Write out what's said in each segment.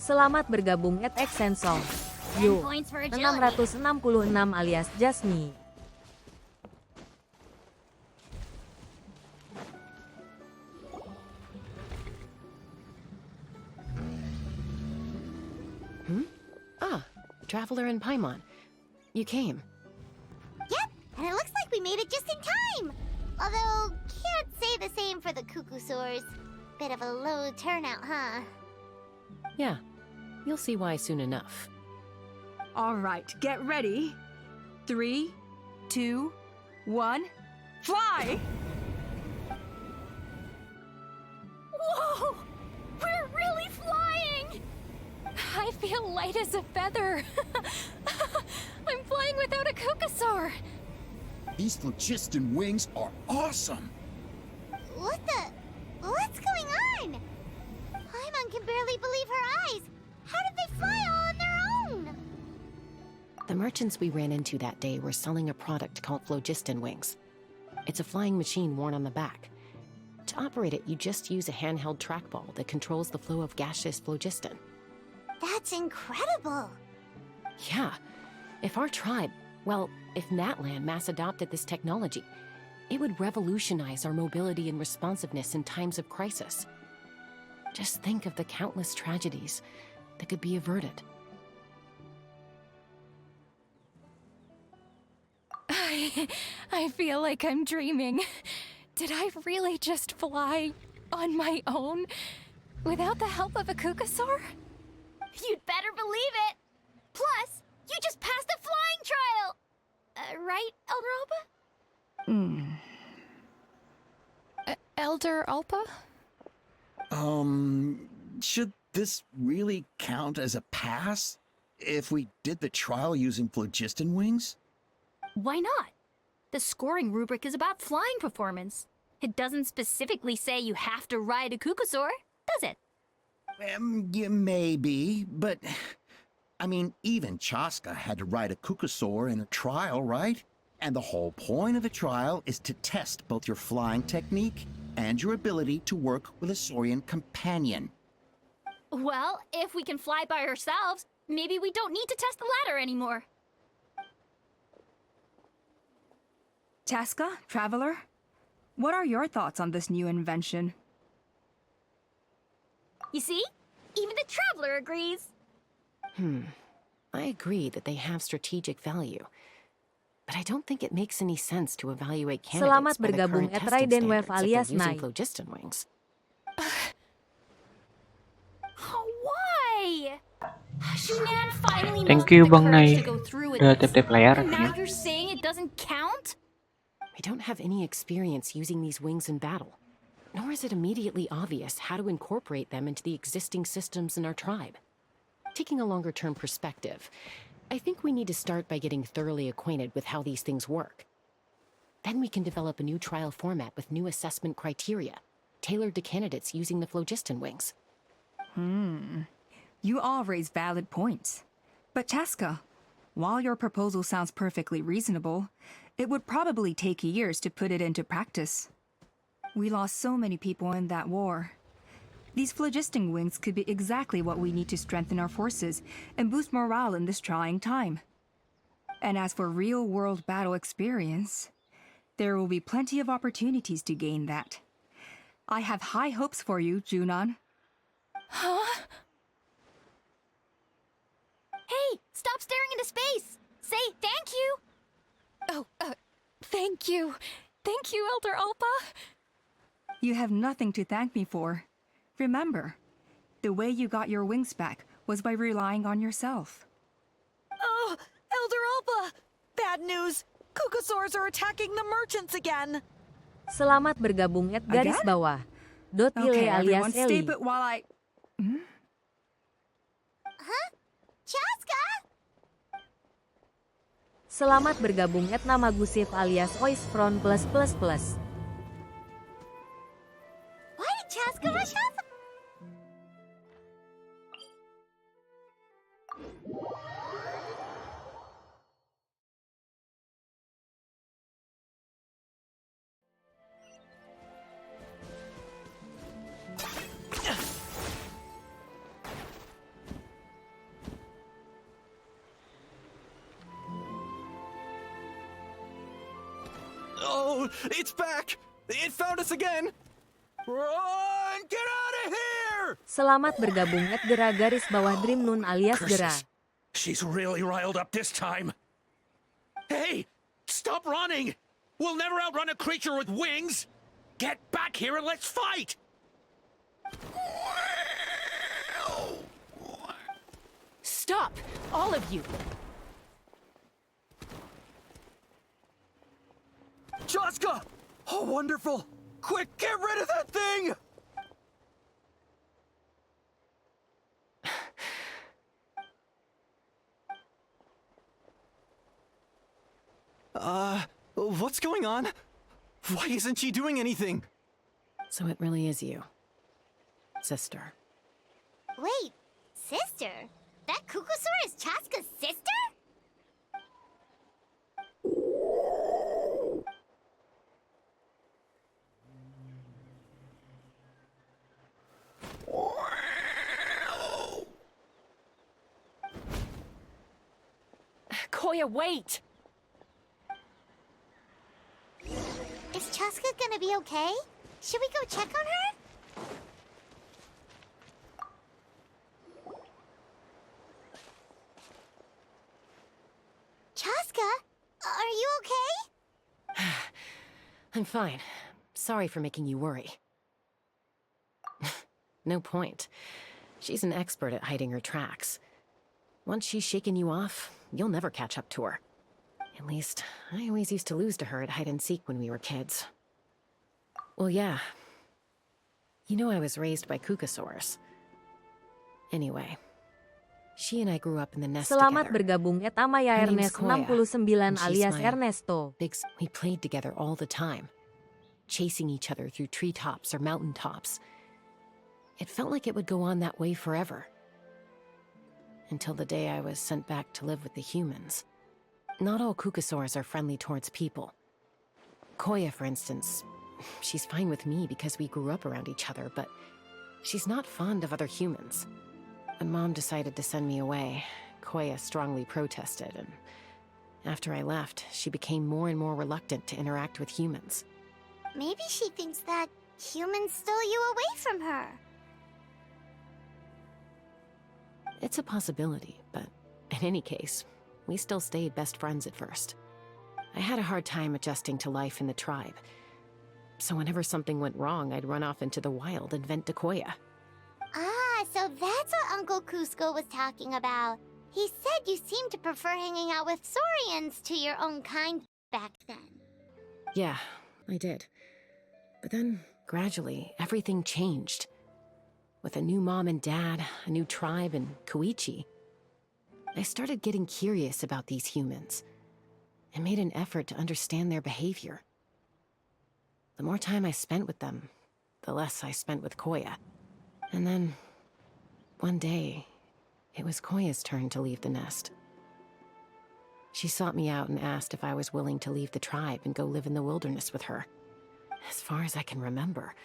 Selamat bergabung at Exensong. Yo, 666 alias Jasmine. Traveler in Paimon. You came. Yep, and it looks like we made it just in time. Although, can't say the same for the qucusaurs. Bit of a low turnout, huh? Yeah, you'll see why soon enough. All right, get ready. 3, 2, 1, fly! Whoa! We're really flying! I feel light as a feather. I'm flying without a qucusaur. These Phlogiston Wings are awesome! What's going on? Paimon can barely believe her eyes. How did they fly all on their own? The merchants we ran into that day were selling a product called Phlogiston Wings. It's a flying machine worn on the back. To operate it, you just use a handheld trackball that controls the flow of gaseous phlogiston. That's incredible. Yeah. If NATLAN mass adopted this technology, it would revolutionize our mobility and responsiveness in times of crisis. Just think of the countless tragedies that could be averted. I feel like I'm dreaming. Did I really just fly on my own without the help of a qucusaur? You'd better believe it. Plus, you just passed the flying trial. Right, Elder Allpa? Elder Allpa? Should this really count as a pass? If we did the trial using Phlogiston Wings? Why not? The scoring rubric is about flying performance. It doesn't specifically say you have to ride a qucusaur, does it? Yeah, maybe, but... I mean, even Chasca had to ride a qucusaur in a trial, right? And the whole point of the trial is to test both your flying technique and your ability to work with a saurian companion. Well, if we can fly by ourselves, maybe we don't need to test the ladder anymore. Chasca, Traveler, what are your thoughts on this new invention? You see? Even the Traveler agrees. I agree that they have strategic value, but I don't think it makes any sense to evaluate candidates Selamat by the bergabung current at testing Raiden Wave standards if alias they're using Nai. Phlogiston Wings. Why? Shunan finally Thank mustered you, the Bang courage Nai. to go through with Udah this. tap-tap layar And now katanya. you're saying it doesn't count? We don't have any experience using these wings in battle, nor is it immediately obvious how to incorporate them into the existing systems in our tribe. Taking a longer-term perspective, I think we need to start by getting thoroughly acquainted with how these things work. Then we can develop a new trial format with new assessment criteria, tailored to candidates using the Phlogiston Wings. You all raise valid points. But Chasca, while your proposal sounds perfectly reasonable, it would probably take years to put it into practice. We lost so many people in that war. These Phlogiston Wings could be exactly what we need to strengthen our forces and boost morale in this trying time. And as for real-world battle experience, there will be plenty of opportunities to gain that. I have high hopes for you, Junon. Huh? Hey, stop staring into space! Say thank you! Oh, thank you. Thank you, Elder Allpa. You have nothing to thank me for. Remember, the way you got your wings back was by relying on yourself. Oh, Elder Allpa! Bad news! Qucusaurs are attacking the merchants again! Selamat bergabung at garis Again? bawah. Dot Okay, Ile everyone alias stay Eli. put while I... Huh? Chasca? Selamat bergabung at nama Gusif alias Oisfron plus plus plus. Why did Chasca rush off? no! It's back! It found us again! Run! Get out of here! Selamat bergabung @gera garis bawah Dream Nun alias Gera. Curses. She's really riled up this time. Hey! Stop running! We'll never outrun a creature with wings! Get back here and let's fight! Stop! All of you! Chasca! Oh, wonderful! Quick, get rid of that thing! What's going on? Why isn't she doing anything? So it really is you, sister. Wait, sister? That Kukusaur is Chasca's sister? Koya, wait! Is Chasca gonna be okay? Should we go check on her? Chasca, are you okay? I'm fine. Sorry for making you worry. No point. She's an expert at hiding her tracks. Once she's shaken you off, you'll never catch up to her. At least, I always used to lose to her at hide-and-seek when we were kids. Well, yeah. You know I was raised by qucusaurs. Anyway, she and I grew up in the nest Selamat together. bergabung @amaya Her name's Ernest Koya, 69 and she's alias my Ernesto. We played together all the time, chasing each other through treetops or mountaintops. It felt like it would go on that way forever. Until the day I was sent back to live with the humans. Not all qucusaurs are friendly towards people. Koya, for instance, she's fine with me because we grew up around each other, but she's not fond of other humans. When Mom decided to send me away, Koya strongly protested, and after I left, she became more and more reluctant to interact with humans. Maybe she thinks that humans stole you away from her. It's a possibility, but in any case, we still stayed best friends at first. I had a hard time adjusting to life in the tribe. So whenever something went wrong, I'd run off into the wild and vent to Koya. Ah, so that's what Uncle Cusco was talking about. He said you seemed to prefer hanging out with saurians to your own kind back then. Yeah, I did. But then, gradually, everything changed. With a new mom and dad, a new tribe, and Koichi, I started getting curious about these humans and made an effort to understand their behavior. The more time I spent with them, the less I spent with Koya. And then, one day, it was Koya's turn to leave the nest. She sought me out and asked if I was willing to leave the tribe and go live in the wilderness with her. As far as I can remember,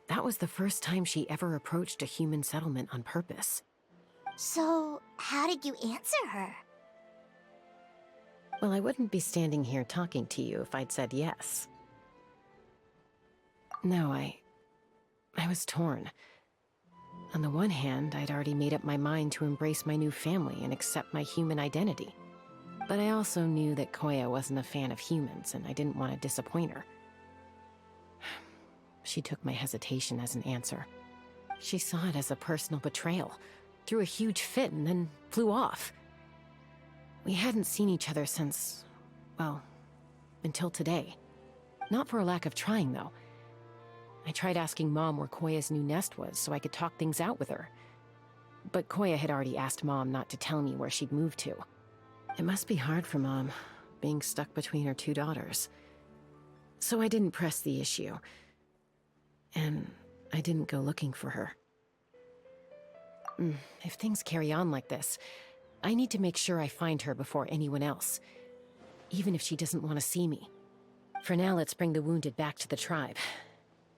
that was the first time she ever approached a human settlement on purpose. So, how did you answer her? Well, I wouldn't be standing here talking to you if I'd said yes. No, I was torn. On the one hand, I'd already made up my mind to embrace my new family and accept my human identity. But I also knew that Koya wasn't a fan of humans, and I didn't want to disappoint her. She took my hesitation as an answer. She saw it as a personal betrayal, threw a huge fit, and then flew off. We hadn't seen each other since, well, until today. Not for a lack of trying, though. I tried asking Mom where Koya's new nest was so I could talk things out with her. But Koya had already asked Mom not to tell me where she'd moved to. It must be hard for Mom, being stuck between her two daughters. So I didn't press the issue. And I didn't go looking for her. If things carry on like this, I need to make sure I find her before anyone else, even if she doesn't want to see me. For now, let's bring the wounded back to the tribe,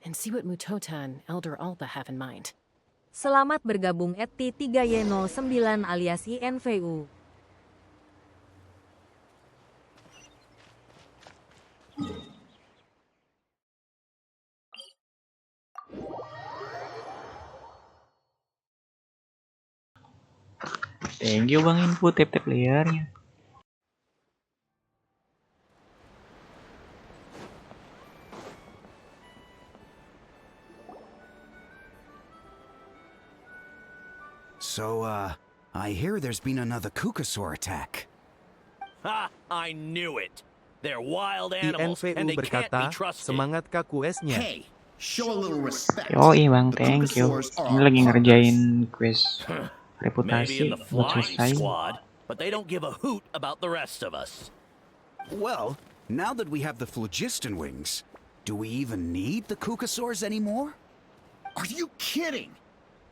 and see what Mutota and Elder Allpa have in mind. Selamat bergabung @T3Y09 alias INVU. Thank you Bang Input tap-tap layarnya. So, I hear there's been another Kukasaur attack. Ha! I knew it. They're wild animals, and they can't be trusted. Semangat Kak questnya. Hey, show a little respect. Yoi Bang, The thank you. Kukasaurs are Ini our lagi partners. ngerjain quest Maybe in reputasi the buat flying selesai. squad, but they don't give a hoot about the rest of us. Well, now that we have the Phlogiston Wings, do we even need the Kukasaurs anymore? Are you kidding?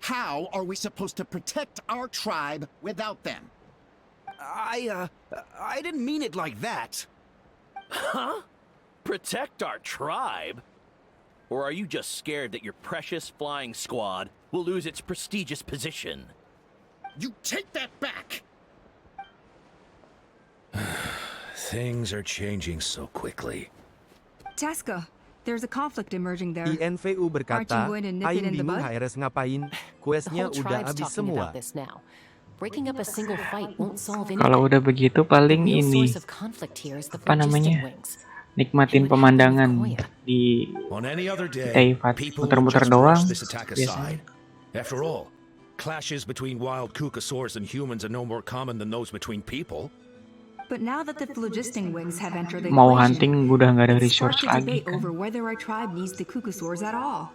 How are we supposed to protect our tribe without them? I didn't mean it like that. Huh? Protect our tribe? Or are you just scared that your precious flying squad will lose its prestigious position? You take that back! Things are changing so quickly. Chasca, there's a conflict emerging there. INVU berkata, Aren't you going to nip it Aing in the bingung bud? HRS ngapain, The questnya whole udah tribe's habis talking semua. about this now. Breaking up a single fight won't solve Kalau anything. udah begitu The paling real ini source of conflict here is the apa namanya? Phlogiston Wings. Nikmatin And what happened pemandangan with Koya? di On any other day, Taivat people would muter-muter just doang brush this attack biasanya. aside. After all, clashes between wild kukasaurs and humans are no more common than those between people. But now that the Phlogiston Wings have entered the Mau equation, hunting udah nggak ada it's resource sparked a lagi debate kan. over whether our tribe needs the Kukusaurs at all.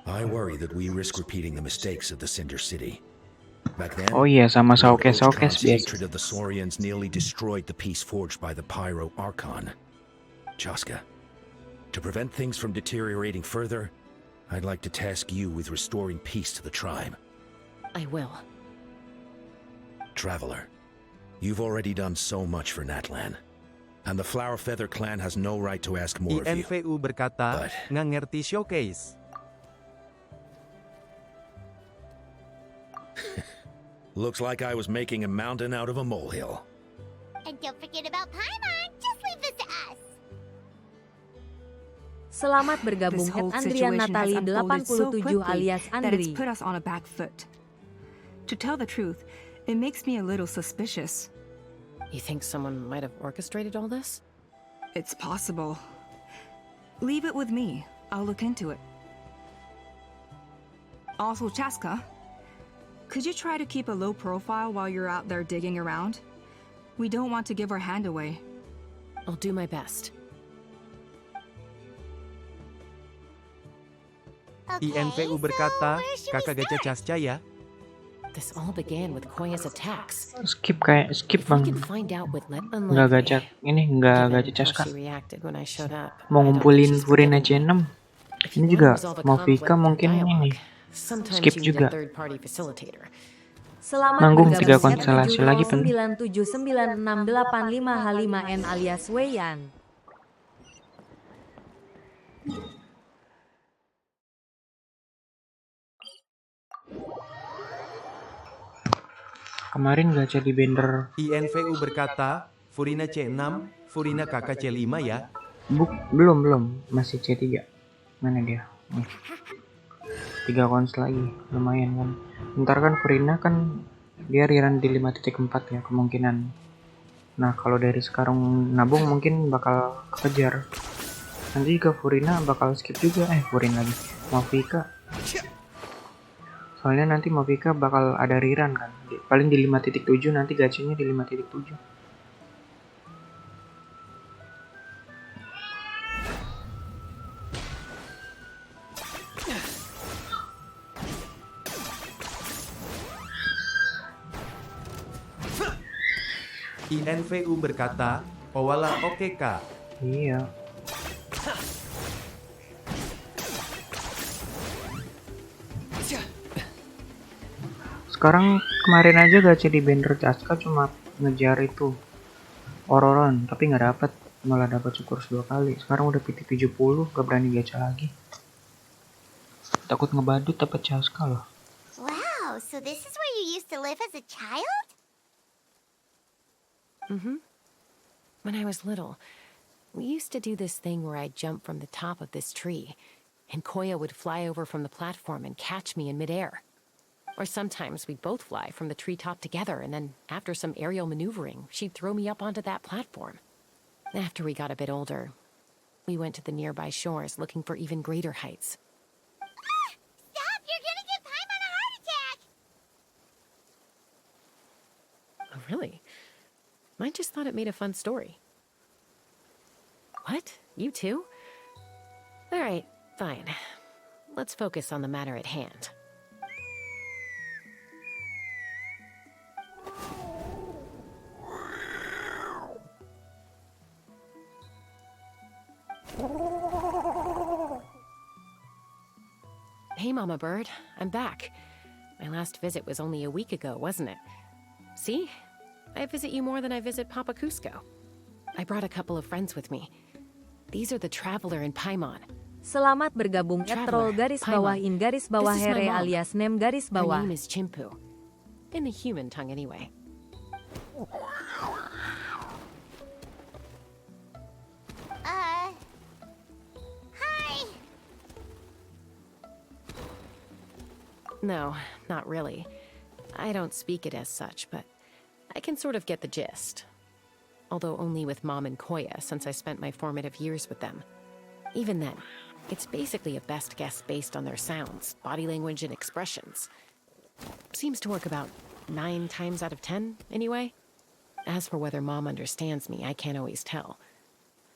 I worry that we risk repeating the mistakes of the Cinder City. Back then, Oh iya, sama Lord saukes-saukes Ochkon's biasa. hatred of the Saurians nearly destroyed the peace forged by the Pyro Archon. Chasca, to prevent things from deteriorating further, I'd like to task you with restoring peace to the tribe. I will. Traveler, you've already done so much for NATLAN, and the Flower Feather clan has no right to ask more of you. INVU berkata, But- nggak ngerti showcase. Looks like I was making a mountain out of a molehill. And don't forget about Paimon. Just leave this to us. Selamat bergabung This whole Andrian situation has Natali unfolded so 87 quickly alias that it's Andri. put us on a back foot. To tell the truth, it makes me a little suspicious. You think someone might have orchestrated all this? It's possible. Leave it with me. I'll look into it. Also, Chasca, could you try to keep a low profile while you're out there digging around? We don't want to give our hand away. I'll do my best. Okay, INVU so berkata, where should kakak we gacha start? Chasca ya. This all began with Koya's attacks. Skip If we bang. can find out what led Nggak gacha ini nggak gacha given Chasca. how she reacted when I showed up, Mau I don't think ngumpulin she's Furina forgiven me. C6. If you Ini want to juga resolve a Mofika conflict with mungkin ini. dialogue, sometimes Skip you need juga. a third-party facilitator. Selamat Nanggung bergabung 3 konstelasi lagi pen. 9799685 alias Weiyan. Kemarin gacha di Bender. INVU berkata, Furina C6, Furina kakak C5 ya. Belum, masih C3. Mana dia? Nih. 3 kons lagi, lumayan kan. Ntar kan Furina kan dia rerun di 5.4 ya kemungkinan. Nah kalau dari sekarang nabung mungkin bakal kekejar. Nanti juga Furina bakal skip juga. Furina lagi. Mofika. Soalnya nanti Mofika bakal ada rerun kan. Paling di 5.7 nanti gacanya di 5.7. INVU berkata, Owala oke kak. Iya. Sekarang kemarin aja gacha di Bender Chasca cuma ngejar itu Ororon, tapi nggak dapet, malah dapat syukur 2 kali. Sekarang udah PT 70, gak berani gacha lagi. Takut ngebadut dapat Chasca loh. Wow, so this is where you used to live as a child? When I was little, we used to do this thing where I'd jump from the top of this tree, and Koya would fly over from the platform and catch me in midair. Or sometimes we'd both fly from the treetop together, and then after some aerial maneuvering, she'd throw me up onto that platform. After we got a bit older, we went to the nearby shores looking for even greater heights. Ah! Stop! You're gonna give Paimon a heart attack! Oh, really? I just thought it made a fun story. What? You too? All right, fine. Let's focus on the matter at hand. Hey, Mama Bird. I'm back. My last visit was only a week ago, wasn't it? See? I visit you more than I visit Papa Cusco. I brought a couple of friends with me. These are the Traveler and Paimon. Selamat bergabung troll garis bawah in garis bawah here alias name garis Her bawah. name is Chimpu. In the human tongue, anyway. Hi! No, not really. I don't speak it as such, but I can sort of get the gist. Although only with Mom and Koya, since I spent my formative years with them. Even then, it's basically a best guess based on their sounds, body language, and expressions. Seems to work about 9 times out of 10, anyway. As for whether Mom understands me, I can't always tell.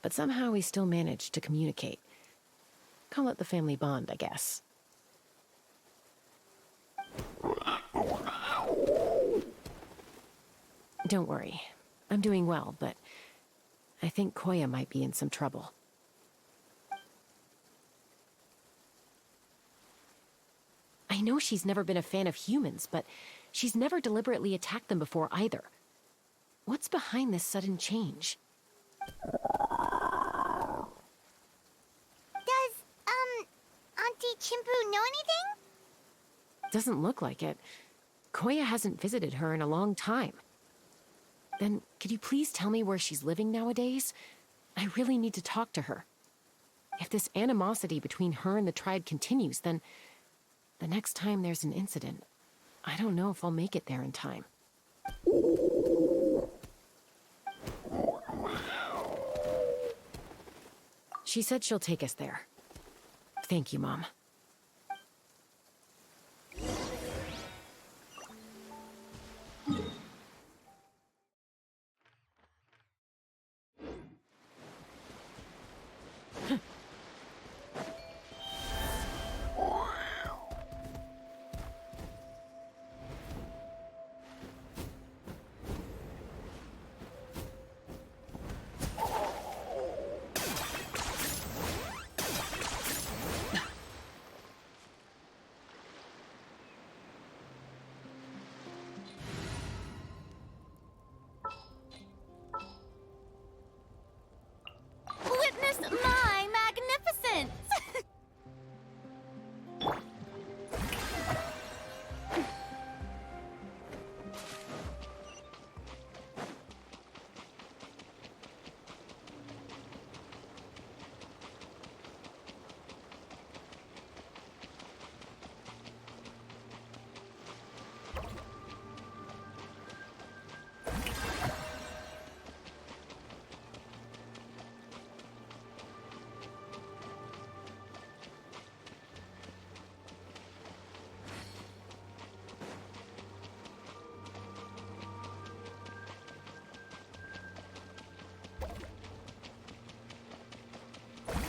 But somehow we still manage to communicate. Call it the family bond, I guess. Don't worry. I'm doing well, but I think Koya might be in some trouble. I know she's never been a fan of humans, but she's never deliberately attacked them before either. What's behind this sudden change? Does, Auntie Chimpu know anything? Doesn't look like it. Koya hasn't visited her in a long time. Then, could you please tell me where she's living nowadays? I really need to talk to her. If this animosity between her and the tribe continues, then the next time there's an incident, I don't know if I'll make it there in time. She said she'll take us there. Thank you, Mom. Witness my magnificence!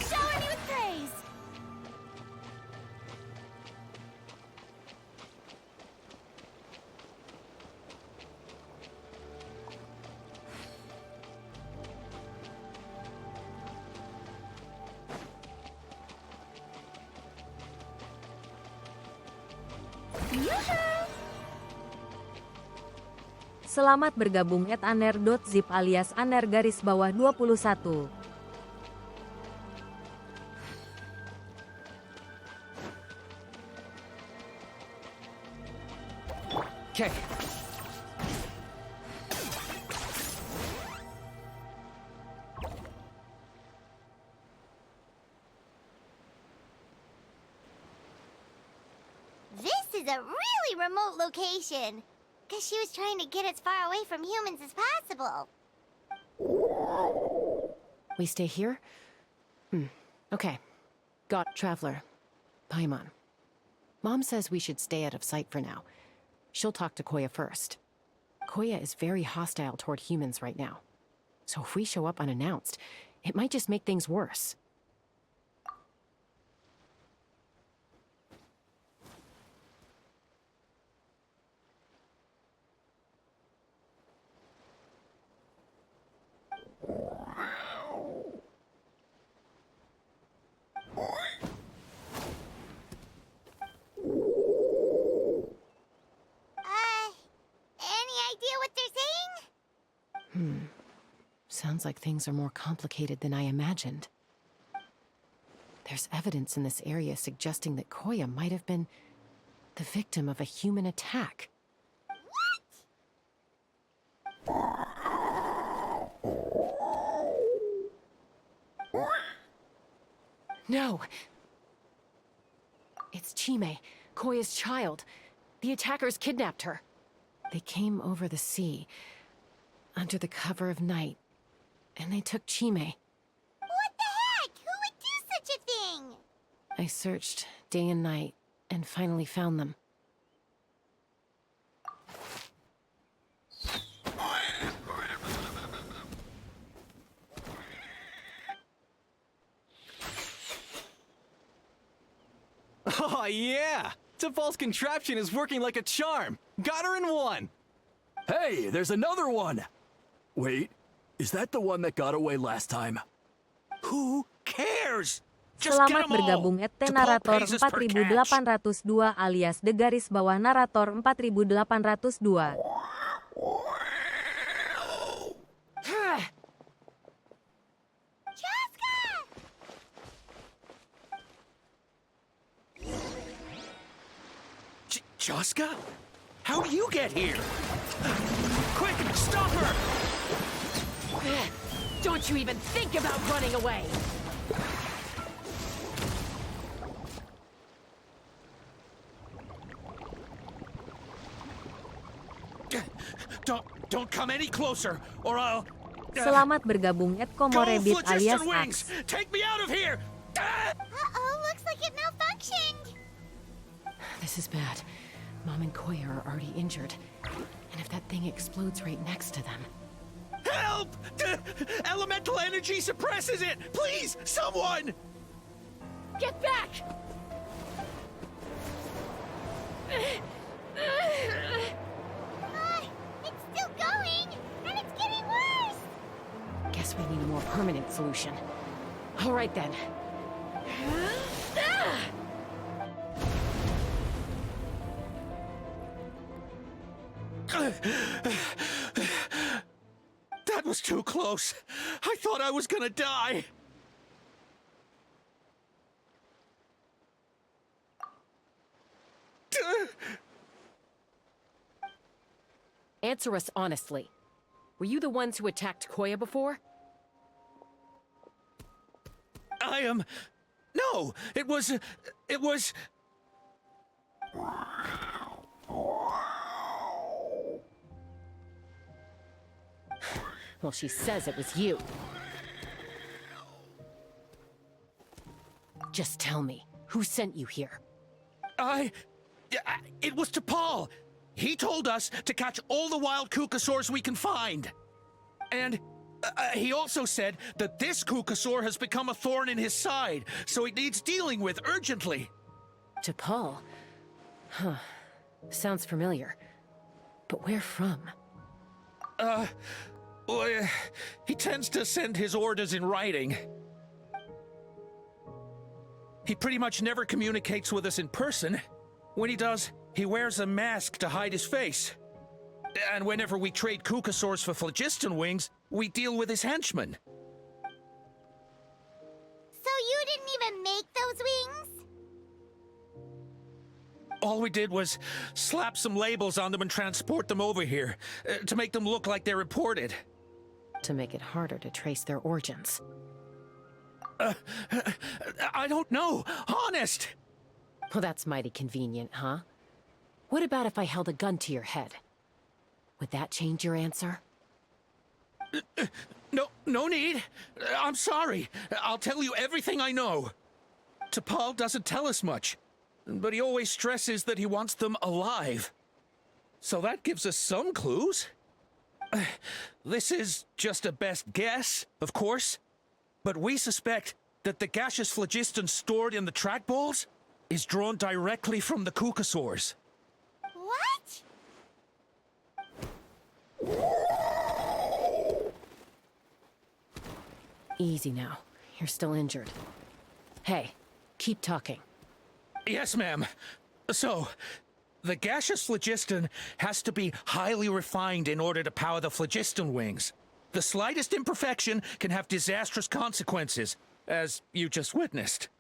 Shower me with praise! Selamat bergabung @aner.zip alias aner garis bawah 21. Okay. This is a really remote location. Guess she was trying to get as far away from humans as possible. We stay here? Okay. Got Traveler. Paimon. Mom says we should stay out of sight for now. She'll talk to Koya first. Koya is very hostile toward humans right now. So if we show up unannounced, it might just make things worse. Any idea what they're saying? Sounds like things are more complicated than I imagined. There's evidence in this area suggesting that Koya might have been the victim of a human attack. No! It's Chime, Koya's child. The attackers kidnapped her. They came over the sea, under the cover of night, and they took Chime. What the heck? Who would do such a thing? I searched day and night, and finally found them. Oh, yeah! Topal's contraption is working like a charm! Got her in one! Hey, there's another one! Wait, is that the one that got away last time? Who cares? Just get Selamat 'em all. bergabung at Topal Narator pays us per catch. 4802 alias The Garis Bawah Narator 4802. Chasca? How do you get here? Quick, stop her! Don't you even think about running away! Don't come any closer, or I'll... Selamat bergabung at Go, Komorebit alias Phlogiston Wings! Ax. Take me out of here! Uh-oh, looks like it malfunctioned. This is bad. Mom and Koya are already injured. And if that thing explodes right next to them... Help! Elemental energy suppresses it! Please, someone! Get back! It's still going, and it's getting worse. Guess we need a more permanent solution. All right then. That was too close. I thought I was gonna die. Answer us honestly. Were you the ones who attacked Koya before? I am... No, it was... Well, she says it was you. Just tell me, who sent you here? It was Topal. He told us to catch all the wild qucusaurs we can find. And he also said that this qucusaur has become a thorn in his side, so it needs dealing with urgently. Topal? Huh. Sounds familiar. But where from? Well, he tends to send his orders in writing. He pretty much never communicates with us in person. When he does, he wears a mask to hide his face. And whenever we trade qucusaurs for Phlogiston Wings, we deal with his henchmen. So you didn't even make those wings? All we did was slap some labels on them and transport them over here, to make them look like they're imported. To make it harder to trace their origins. I don't know, honest! Well, that's mighty convenient, huh? What about if I held a gun to your head? Would that change your answer? No need. I'm sorry. I'll tell you everything I know. T'Pol doesn't tell us much, but he always stresses that he wants them alive. So that gives us some clues. This is just a best guess, of course, but we suspect that the gaseous phlogiston stored in the trackballs is drawn directly from the qucusaurs. What? Easy now. You're still injured. Hey, keep talking. Yes, ma'am. So, the gaseous phlogiston has to be highly refined in order to power the Phlogiston Wings. The slightest imperfection can have disastrous consequences, as you just witnessed.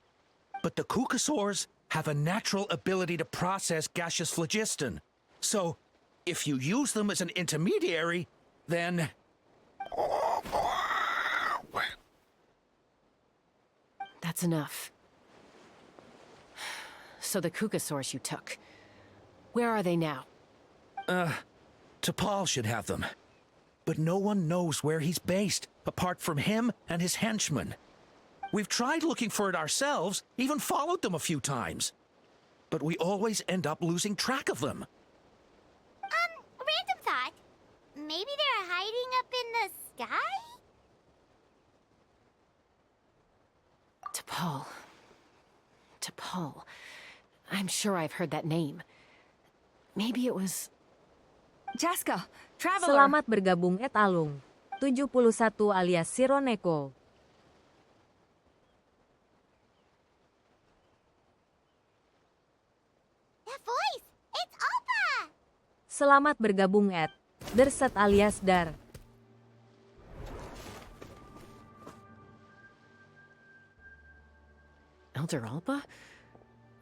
But the qucusaurs have a natural ability to process gaseous phlogiston. So, if you use them as an intermediary, then... That's enough. So the qucusaurs you took, where are they now? T'Pol should have them. But no one knows where he's based, apart from him and his henchmen. We've tried looking for it ourselves, even followed them a few times. But we always end up losing track of them. Random thought. Maybe they're hiding up in the sky? T'Pol. I'm sure I've heard that name. Maybe it was... Chasca, traveler! Selamat bergabung Alung. 71 alias Sironeko. That voice! It's Allpa! Selamat bergabung Derset alias Dar. Elder Allpa?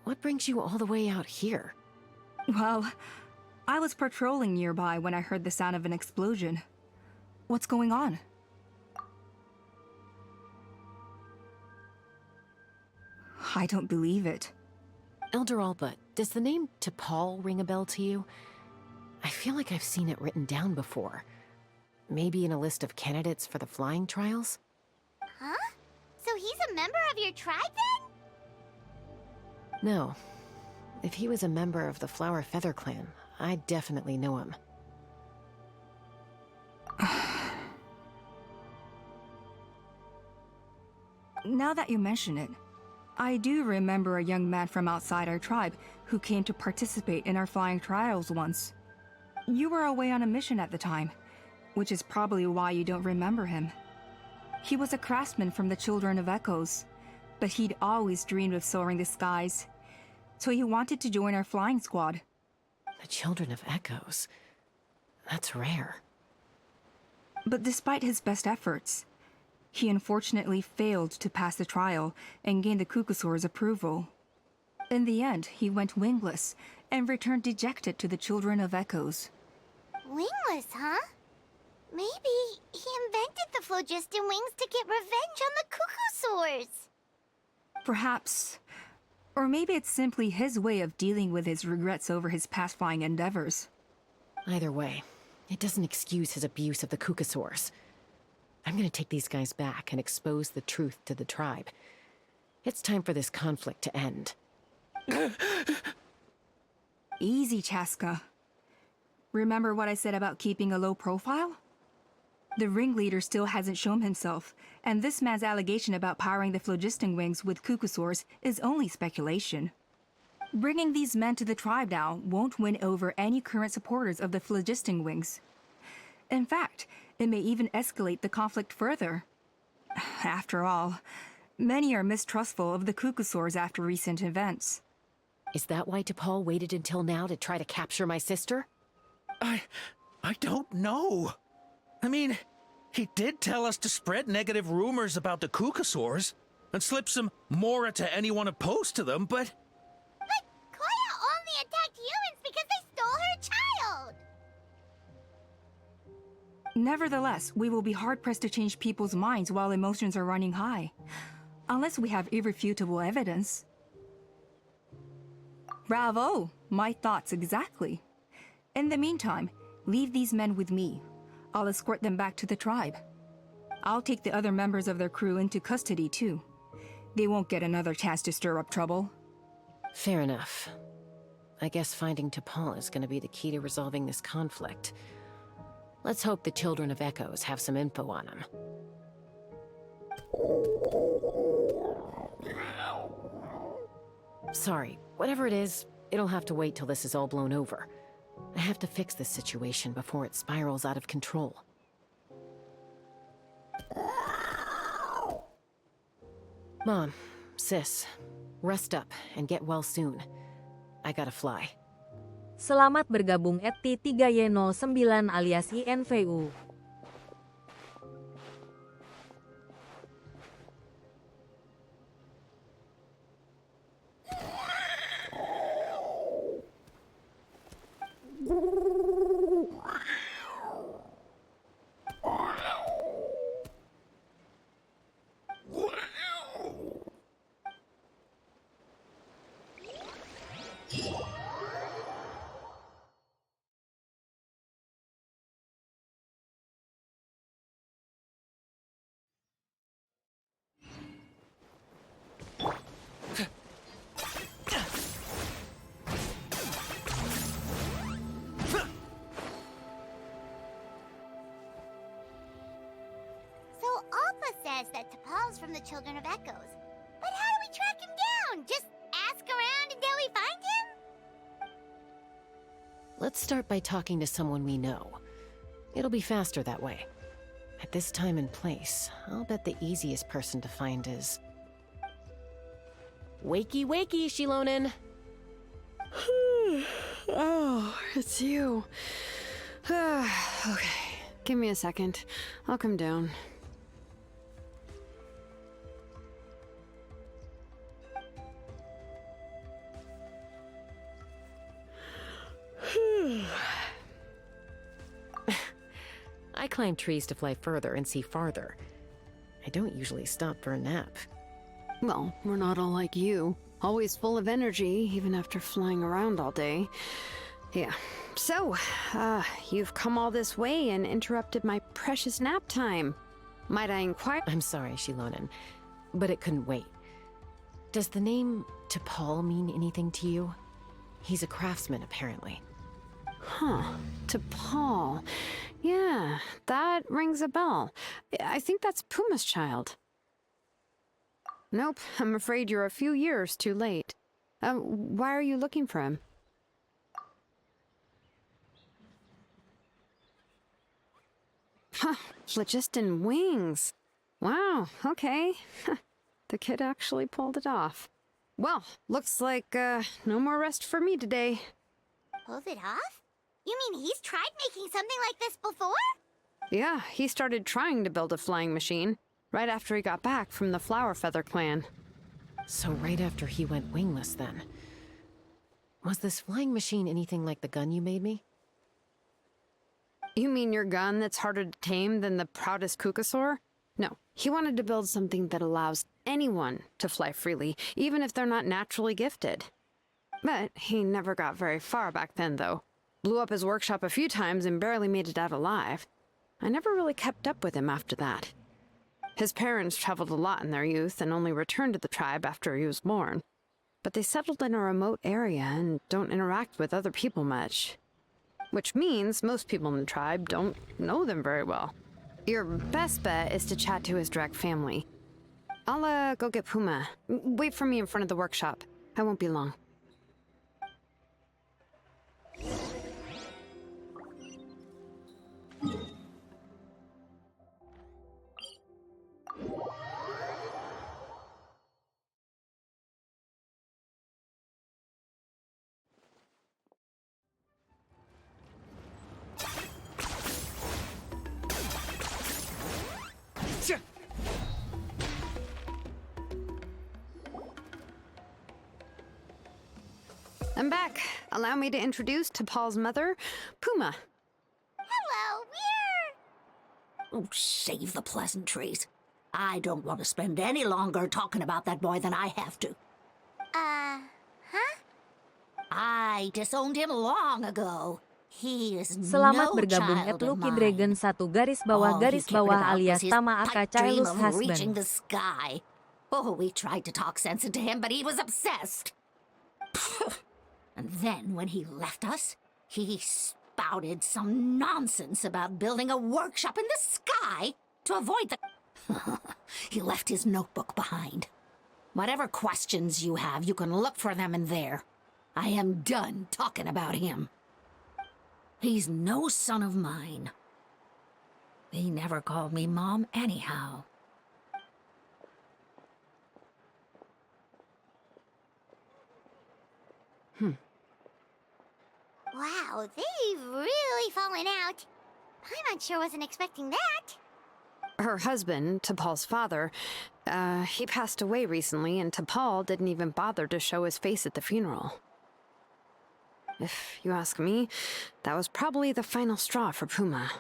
What brings you all the way out here? Well, I was patrolling nearby when I heard the sound of an explosion. What's going on? I don't believe it. Elder Allpa, does the name T'Pol ring a bell to you? I feel like I've seen it written down before. Maybe in a list of candidates for the flying trials? Huh? So he's a member of your tribe then? No. If he was a member of the Flower Feather clan, I'd definitely know him. Now that you mention it, I do remember a young man from outside our tribe who came to participate in our flying trials once. You were away on a mission at the time, which is probably why you don't remember him. He was a craftsman from the Children of Echoes, but he'd always dreamed of soaring the skies, so he wanted to join our flying squad. The Children of Echoes? That's rare. But despite his best efforts, he unfortunately failed to pass the trial and gain the qucusaurs' approval. In the end, he went wingless and returned dejected to the Children of Echoes. Wingless, huh? Maybe he invented the Phlogiston Wings to get revenge on the qucusaurs. Perhaps. Or maybe it's simply his way of dealing with his regrets over his past flying endeavors. Either way, it doesn't excuse his abuse of the qucusaurs. I'm gonna take these guys back and expose the truth to the tribe. It's time for this conflict to end. Easy, Chasca. Remember what I said about keeping a low profile? The ringleader still hasn't shown himself, and this man's allegation about powering the Phlogiston Wings with qucusaurs is only speculation. Bringing these men to the tribe now won't win over any current supporters of the Phlogiston Wings. In fact, it may even escalate the conflict further. After all, many are mistrustful of the qucusaurs after recent events. Is that why T'Pol waited until now to try to capture my sister? I don't know. I mean, he did tell us to spread negative rumors about the qucusaurs and slip some mora to anyone opposed to them, but... But Koya only attacked humans because they stole her child! Nevertheless, we will be hard-pressed to change people's minds while emotions are running high. Unless we have irrefutable evidence. Bravo! My thoughts exactly. In the meantime, leave these men with me. I'll escort them back to the tribe. I'll take the other members of their crew into custody too. They won't get another chance to stir up trouble. Fair enough. I guess finding T'Pol is going to be the key to resolving this conflict. Let's hope the Children of Echoes have some info on him. Sorry, whatever it is, it'll have to wait till this is all blown over. I have to fix this situation before it spirals out of control. Mom, sis, rest up and get well soon. I gotta fly. Selamat bergabung @T3Y09 alias INVU. Allpa says that T'Pol's from the Children of Echoes. But how do we track him down? Just ask around until we find him? Let's start by talking to someone we know. It'll be faster that way. At this time and place, I'll bet the easiest person to find is... Wakey, wakey, Shilonen! Oh, it's you. Okay, give me a second. I'll come down. I climb trees to fly further and see farther. I don't usually stop for a nap. Well, we're not all like you. Always full of energy, even after flying around all day. Yeah. So, you've come all this way and interrupted my precious nap time. Might I inquire? I'm sorry, Shilonen, but it couldn't wait. Does the name T'Pol mean anything to you? He's a craftsman, apparently. Huh. T'Pol. Yeah, that rings a bell. I think that's Puma's child. Nope, I'm afraid you're a few years too late. Why are you looking for him? Huh, Phlogiston Wings. Wow, okay. The kid actually pulled it off. Well, looks like, no more rest for me today. Pulled it off? You mean he's tried making something like this before? Yeah, he started trying to build a flying machine right after he got back from the Flower Feather clan. So right after he went wingless, then. Was this flying machine anything like the gun you made me? You mean your gun that's harder to tame than the proudest qucusaurs? No, he wanted to build something that allows anyone to fly freely, even if they're not naturally gifted. But he never got very far back then, though. Blew up his workshop a few times and barely made it out alive. I never really kept up with him after that. His parents traveled a lot in their youth and only returned to the tribe after he was born. But they settled in a remote area and don't interact with other people much. Which means most people in the tribe don't know them very well. Your best bet is to chat to his direct family. I'll, go get Puma. Wait for me in front of the workshop. I won't be long. I'm back. Allow me to introduce T'Pol's mother, Puma. Hello, we're... Oh, save the pleasantries. I don't want to spend any longer talking about that boy than I have to. Huh? I disowned him long ago. He is Selamat no bergabung child of @Lucky mine. Dragon 1 garis bawah All he garis cared bawah about alias was his Tama Aka pipe dream Child's of reaching husband. the sky. Oh, we tried to talk sense into him, but he was obsessed. And then when he left us, he spouted some nonsense about building a workshop in the sky to avoid the... He left his notebook behind. Whatever questions you have, you can look for them in there. I am done talking about him. He's no son of mine. He never called me Mom anyhow. Wow, they've really fallen out. I'm sure wasn't expecting that. Her husband, T'Pol's father, he passed away recently, and T'Pol didn't even bother to show his face at the funeral. If you ask me, that was probably the final straw for Puma.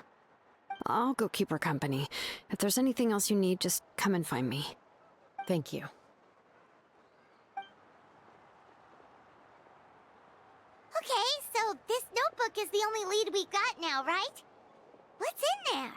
I'll go keep her company. If there's anything else you need, just come and find me. Thank you. Okay, so this notebook is the only lead we've got now, right? What's in there?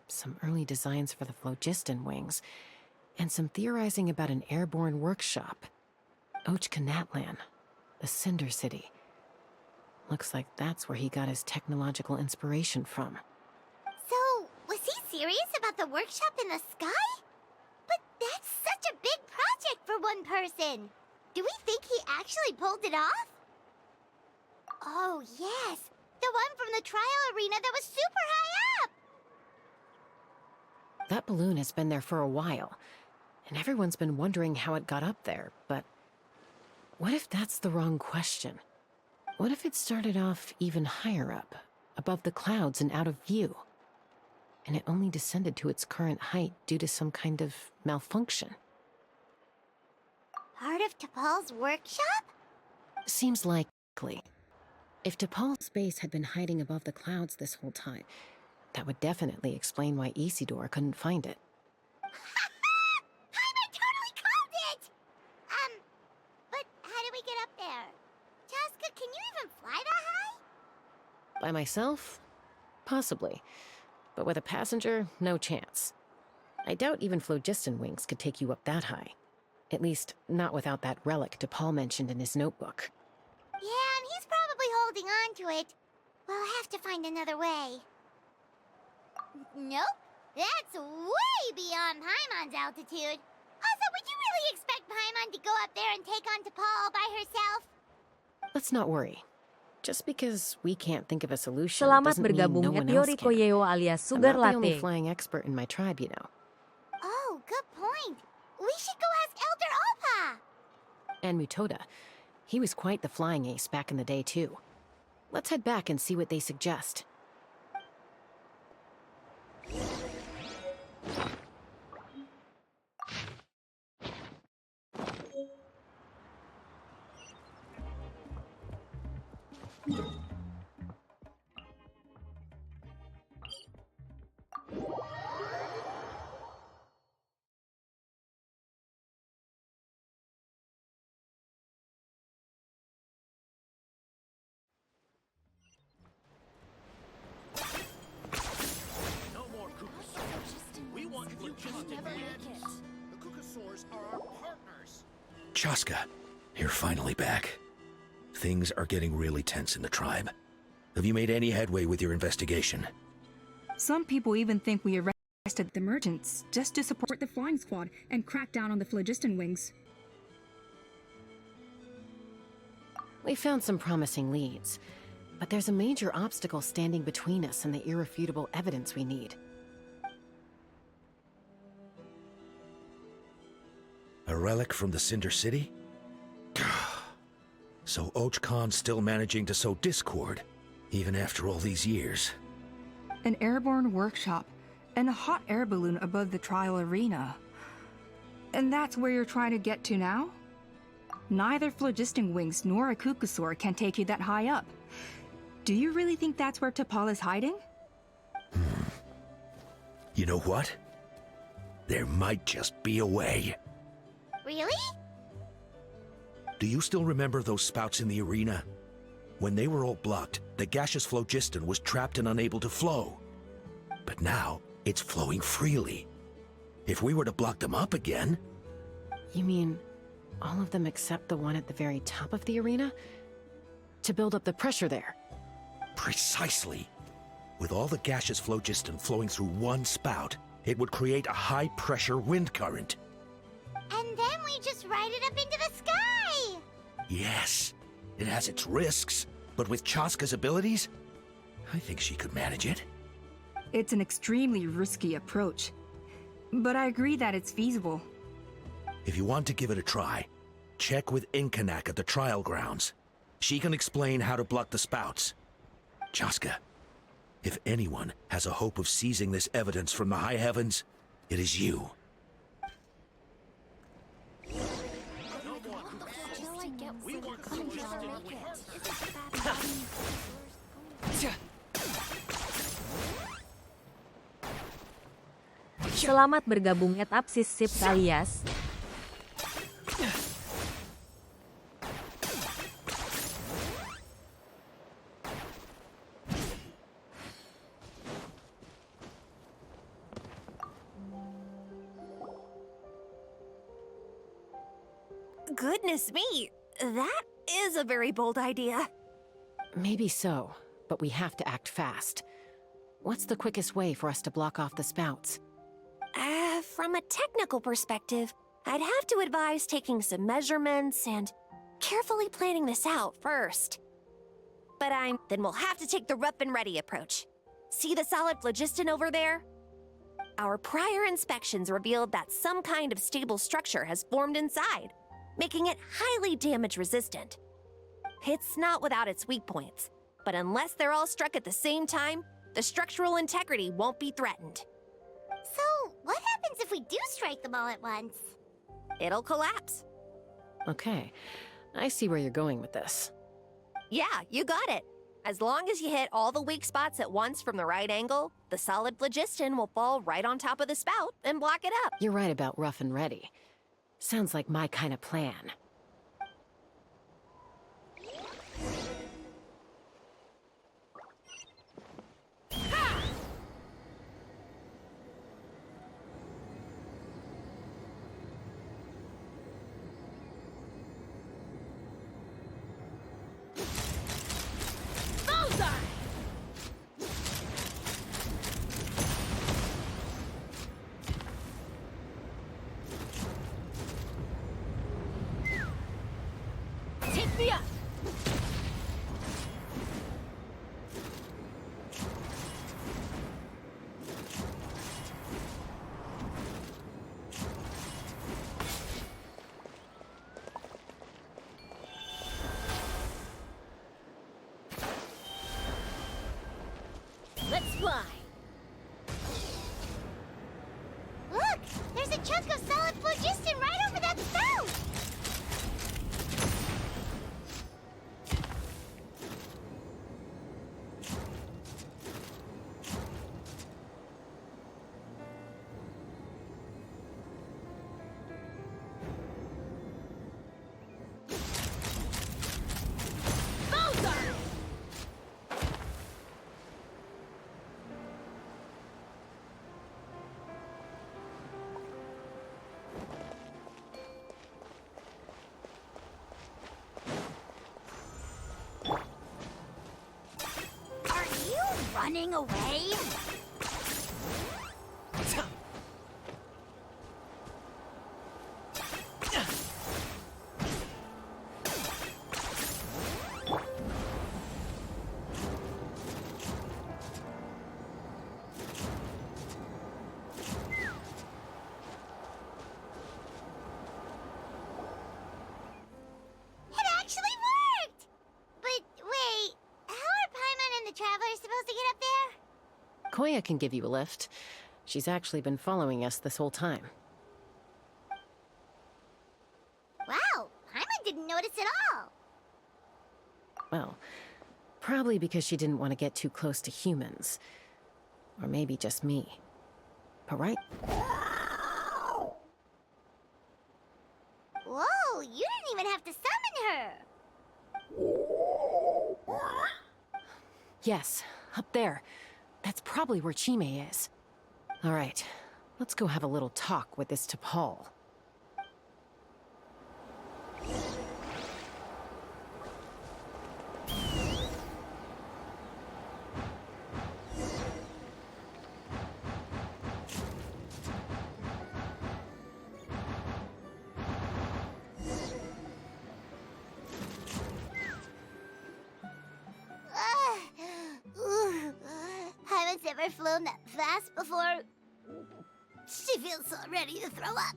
Some early designs for the Phlogiston Wings, and some theorizing about an airborne workshop. NATLAN, the Cinder City. Looks like that's where he got his technological inspiration from. So, was he serious about the workshop in the sky? But that's such a big project for one person. Do we think he actually pulled it off? Oh, yes. The one from the trial arena that was super high up! That balloon has been there for a while, and everyone's been wondering how it got up there, but what if that's the wrong question? What if it started off even higher up, above the clouds and out of view, and it only descended to its current height due to some kind of malfunction? Part of T'Pol's workshop? Seems likely. If T'Pol's base had been hiding above the clouds this whole time, that would definitely explain why Isidore couldn't find it. I totally called it! But how do we get up there? Chasca, can you even fly that high? By myself? Possibly. But with a passenger, no chance. I doubt even Phlogiston Wings could take you up that high. At least, not without that relic T'Pol mentioned in his notebook. Yeah, and he's probably holding on to it. We'll have to find another way. Nope. That's way beyond Paimon's altitude. Also, would you really expect Paimon to go up there and take on T'Pol all by herself? Let's not worry. Just because we can't think of a solution Selamat doesn't mean bergabung no one else Yoriko can. Yeo alias I'm Sugar not the only Latte. flying expert in my tribe, you know. Oh, good point. We should go ask Elder Allpa. And Mutoda. He was quite the flying ace back in the day, too. Let's head back and see what they suggest. Chasca, you're finally back. Things are getting really tense in the tribe. Have you made any headway with your investigation? Some people even think we arrested the merchants just to support the flying squad and crack down on the Phlogiston Wings. We found some promising leads, But there's a major obstacle standing between us and the irrefutable evidence we need. A relic from the Cinder City? So Khan's still managing to sow discord, even after all these years. An airborne workshop and a hot air balloon above the trial arena. And that's where you're trying to get to now? Neither Phlogiston Wings nor a qucusaurs can take you that high up. Do you really think that's where T'Pol is hiding? You know what? There might just be a way. Really? Do you still remember those spouts in the arena? When they were all blocked, the gaseous phlogiston was trapped and unable to flow. But now, it's flowing freely. If we were to block them up again... You mean all of them except the one at the very top of the arena? To build up the pressure there? Precisely. With all the gaseous phlogiston flowing through one spout, it would create a high-pressure wind current. And then we just ride it up into the sky! Yes, it has its risks, but with Chasca's abilities, I think she could manage it. It's an extremely risky approach, but I agree that it's feasible. If you want to give it a try, check with Inkanak at the trial grounds. She can explain how to block the spouts. Chasca, if anyone has a hope of seizing this evidence from the high heavens, it is you. Selamat bergabung @apsis sip alias. Goodness me, that is a very bold idea. Maybe so, but we have to act fast. What's the quickest way for us to block off the spouts? From a technical perspective, I'd have to advise taking some measurements and carefully planning this out first. But then we'll have to take the rough and ready approach. See the solid phlogiston over there? Our prior inspections revealed that some kind of stable structure has formed inside, making it highly damage resistant. It's not without its weak points, but unless they're all struck at the same time, the structural integrity won't be threatened. So, what happens if we do strike them all at once? It'll collapse. Okay, I see where you're going with this. Yeah, you got it. As long as you hit all the weak spots at once from the right angle, the solid phlogiston will fall right on top of the spout and block it up. You're right about rough and ready. Sounds like my kind of plan. Let's fly! Look! There's a chunk of solid phlogiston right over that spout! Running away? Koya can give you a lift. She's actually been following us this whole time. Wow, Paimon didn't notice at all. Well, probably because she didn't want to get too close to humans. Or maybe just me. But right? Whoa, you didn't even have to summon her. Yes, up there. That's probably where Chime is. All right, let's go have a little talk with this T'Pol. Paimon's never flown that fast before. She feels so ready to throw up.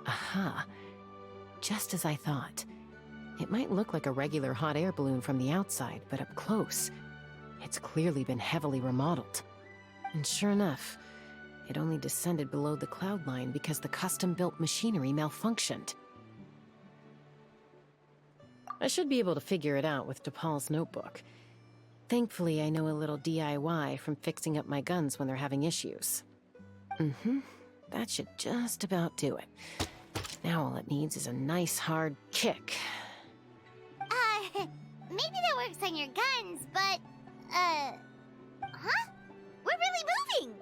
Aha. Just as I thought. It might look like a regular hot air balloon from the outside, but up close, it's clearly been heavily remodeled. And sure enough, it only descended below the cloud line because the custom-built machinery malfunctioned. I should be able to figure it out with T'Pol's notebook. Thankfully, I know a little DIY from fixing up my guns when they're having issues. That should just about do it. Now all it needs is a nice hard kick. Maybe that works on your guns, but, huh? We're really moving!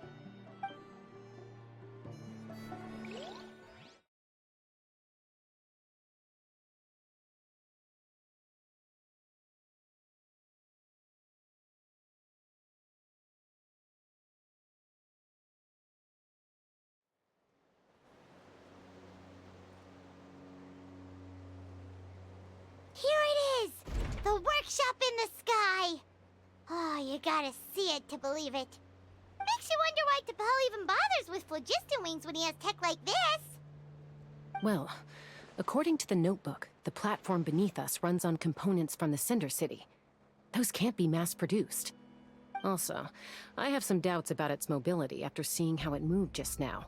Here it is! The workshop in the sky! Oh, you gotta see it to believe it. Makes you wonder why T'Pol even bothers with Phlogiston Wings when he has tech like this. Well, according to the notebook, the platform beneath us runs on components from the Cinder City. Those can't be mass-produced. Also, I have some doubts about its mobility after seeing how it moved just now.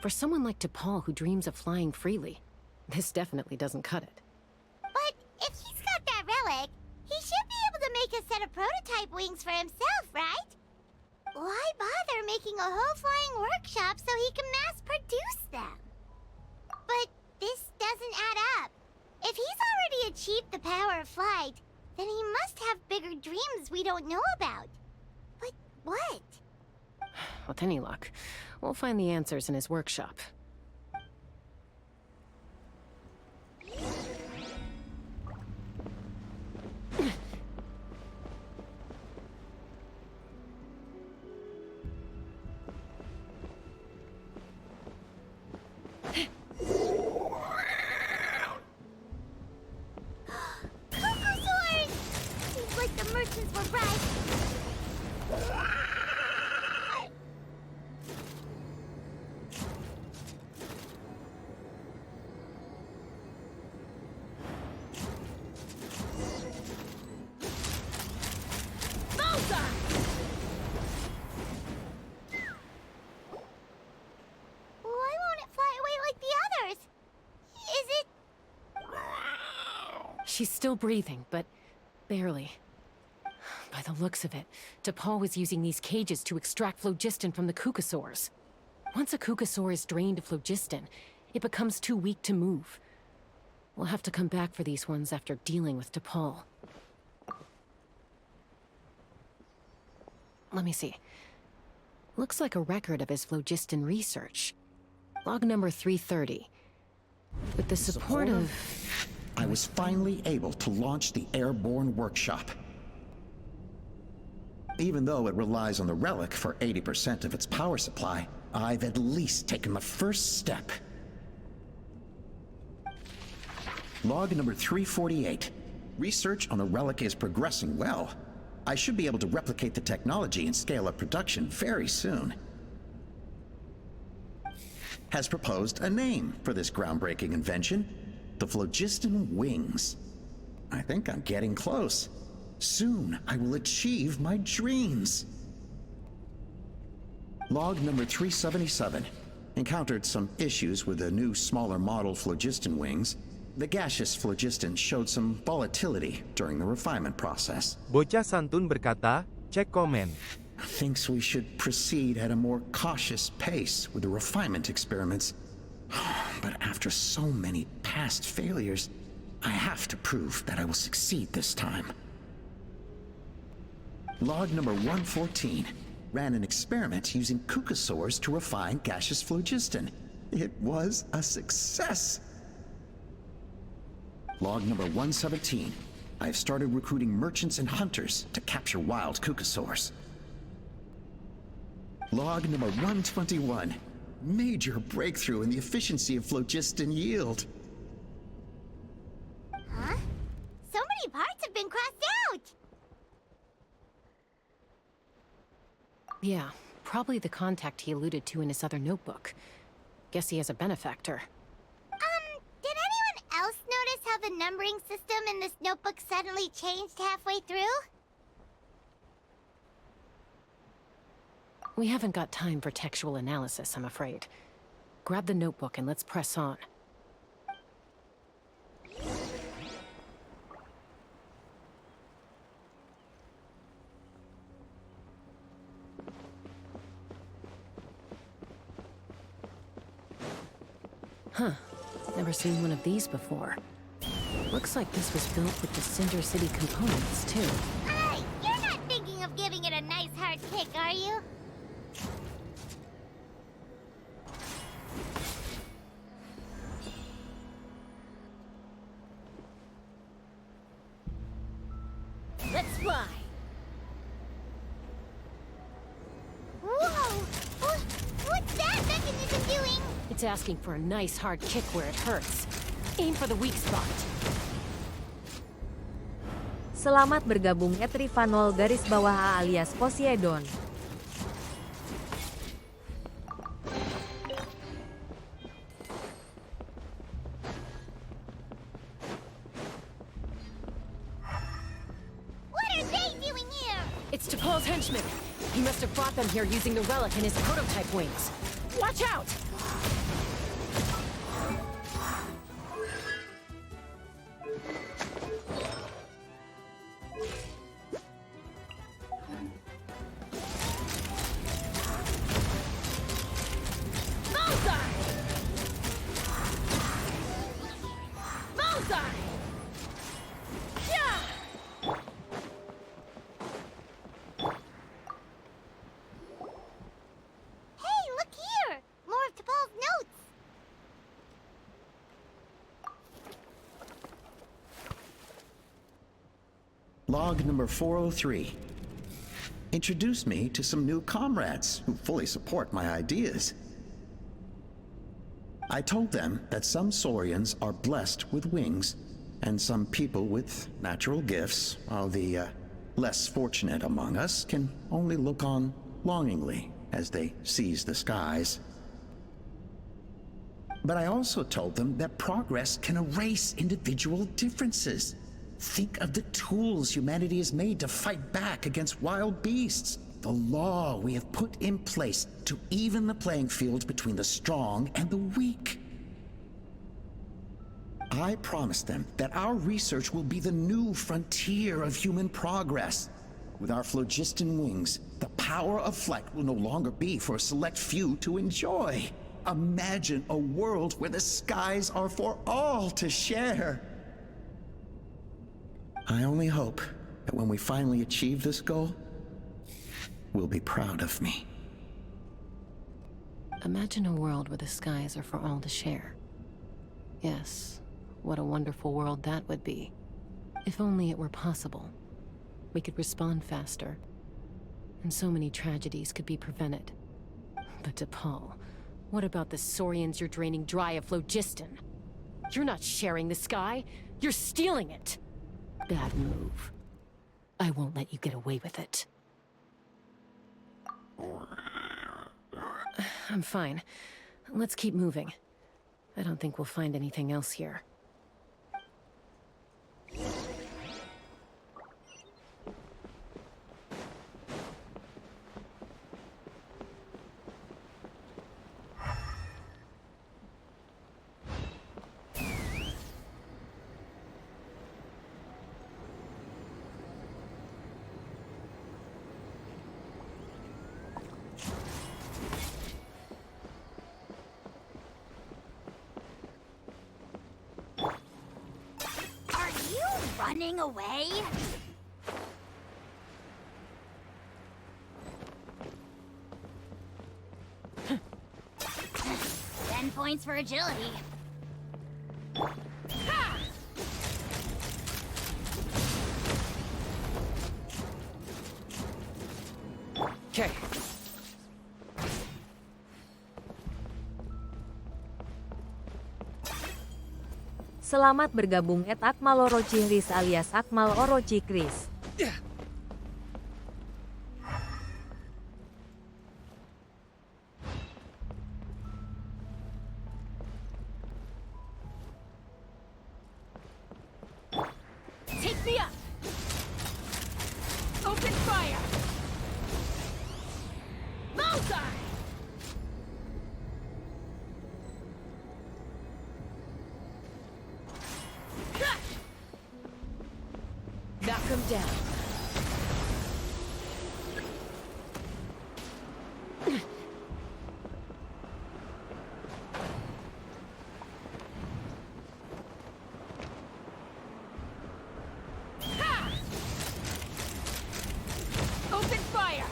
For someone like T'Pol who dreams of flying freely, this definitely doesn't cut it. But if he's got that relic, he should be able to make a set of prototype wings for himself, right? Why bother making a whole flying workshop so he can mass-produce them? But this doesn't add up. If he's already achieved the power of flight, then he must have bigger dreams we don't know about. But what? With any luck, we'll find the answers in his workshop. Kucusaurs! Seems like the merchants were right. Why won't it fly away like the others? Is it... She's still breathing, but barely. By the looks of it, T'Pol was using these cages to extract phlogiston from the kucusaurs. Once a kucusaur is drained of phlogiston, it becomes too weak to move. We'll have to come back for these ones after dealing with T'Pol. Let me see. Looks like a record of his phlogiston research. Log number 330. With the support of... I was finally able to launch the airborne workshop. Even though it relies on the relic for 80% of its power supply, I've at least taken the first step. Log number 348. Research on the relic is progressing well. I should be able to replicate the technology and scale up production very soon. Has proposed a name for this groundbreaking invention. The Phlogiston Wings. I think I'm getting close. Soon, I will achieve my dreams. Log number 377. Encountered some issues with the new smaller model Phlogiston Wings. The gaseous phlogiston showed some volatility during the refinement process. Bocah santun berkata, cek komen. Thinks we should proceed at a more cautious pace with the refinement experiments. But after so many past failures, I have to prove that I will succeed this time. Log number 114. Ran an experiment using qucusaurs to refine gaseous phlogiston. It was a success. Log number 117. I have started recruiting merchants and hunters to capture wild qucusaurs. Log number 121. Major breakthrough in the efficiency of phlogiston yield. Huh? So many parts have been crossed out! Yeah, probably the contact he alluded to in his other notebook. Guess he has a benefactor. Did anyone else notice how the numbering system in this notebook suddenly changed halfway through? We haven't got time for textual analysis, I'm afraid. Grab the notebook and let's press on. Huh. Never seen one of these before. Looks like this was built with the Cinder City components, too. You're not thinking of giving it a nice hard kick, are you? Let's fly! Whoa! What's that mechanism doing? It's asking for a nice hard kick where it hurts. Aim for the weak spot. Selamat bergabung @Rivanol _ alias Poseidon. What are they doing here? It's T'Pol's henchman. He must have brought them here using the relic in his prototype wings. Watch out! Log number 403. Introduced me to some new comrades who fully support my ideas. I told them that some Saurians are blessed with wings, and some people with natural gifts, while the less fortunate among us can only look on longingly as they seize the skies. But I also told them that progress can erase individual differences. Think of the tools humanity has made to fight back against wild beasts. The law we have put in place to even the playing field between the strong and the weak. I promised them that our research will be the new frontier of human progress. With our Phlogiston Wings, the power of flight will no longer be for a select few to enjoy. Imagine a world where the skies are for all to share. I only hope that when we finally achieve this goal, we'll be proud of me. Imagine a world where the skies are for all to share. Yes, what a wonderful world that would be. If only it were possible. We could respond faster, and so many tragedies could be prevented. But T'Pol, what about the Saurians you're draining dry of Phlogiston? You're not sharing the sky, you're stealing it! Bad move. I won't let you get away with it. I'm fine. Let's keep moving. I don't think we'll find anything else here. running away? 10 points for agility. Ha! Okay. Selamat bergabung Akmal Orochi Chris alias Akmal Orochi Chris. Take me up! Open fire! Bullseye! Knock him down. Open fire!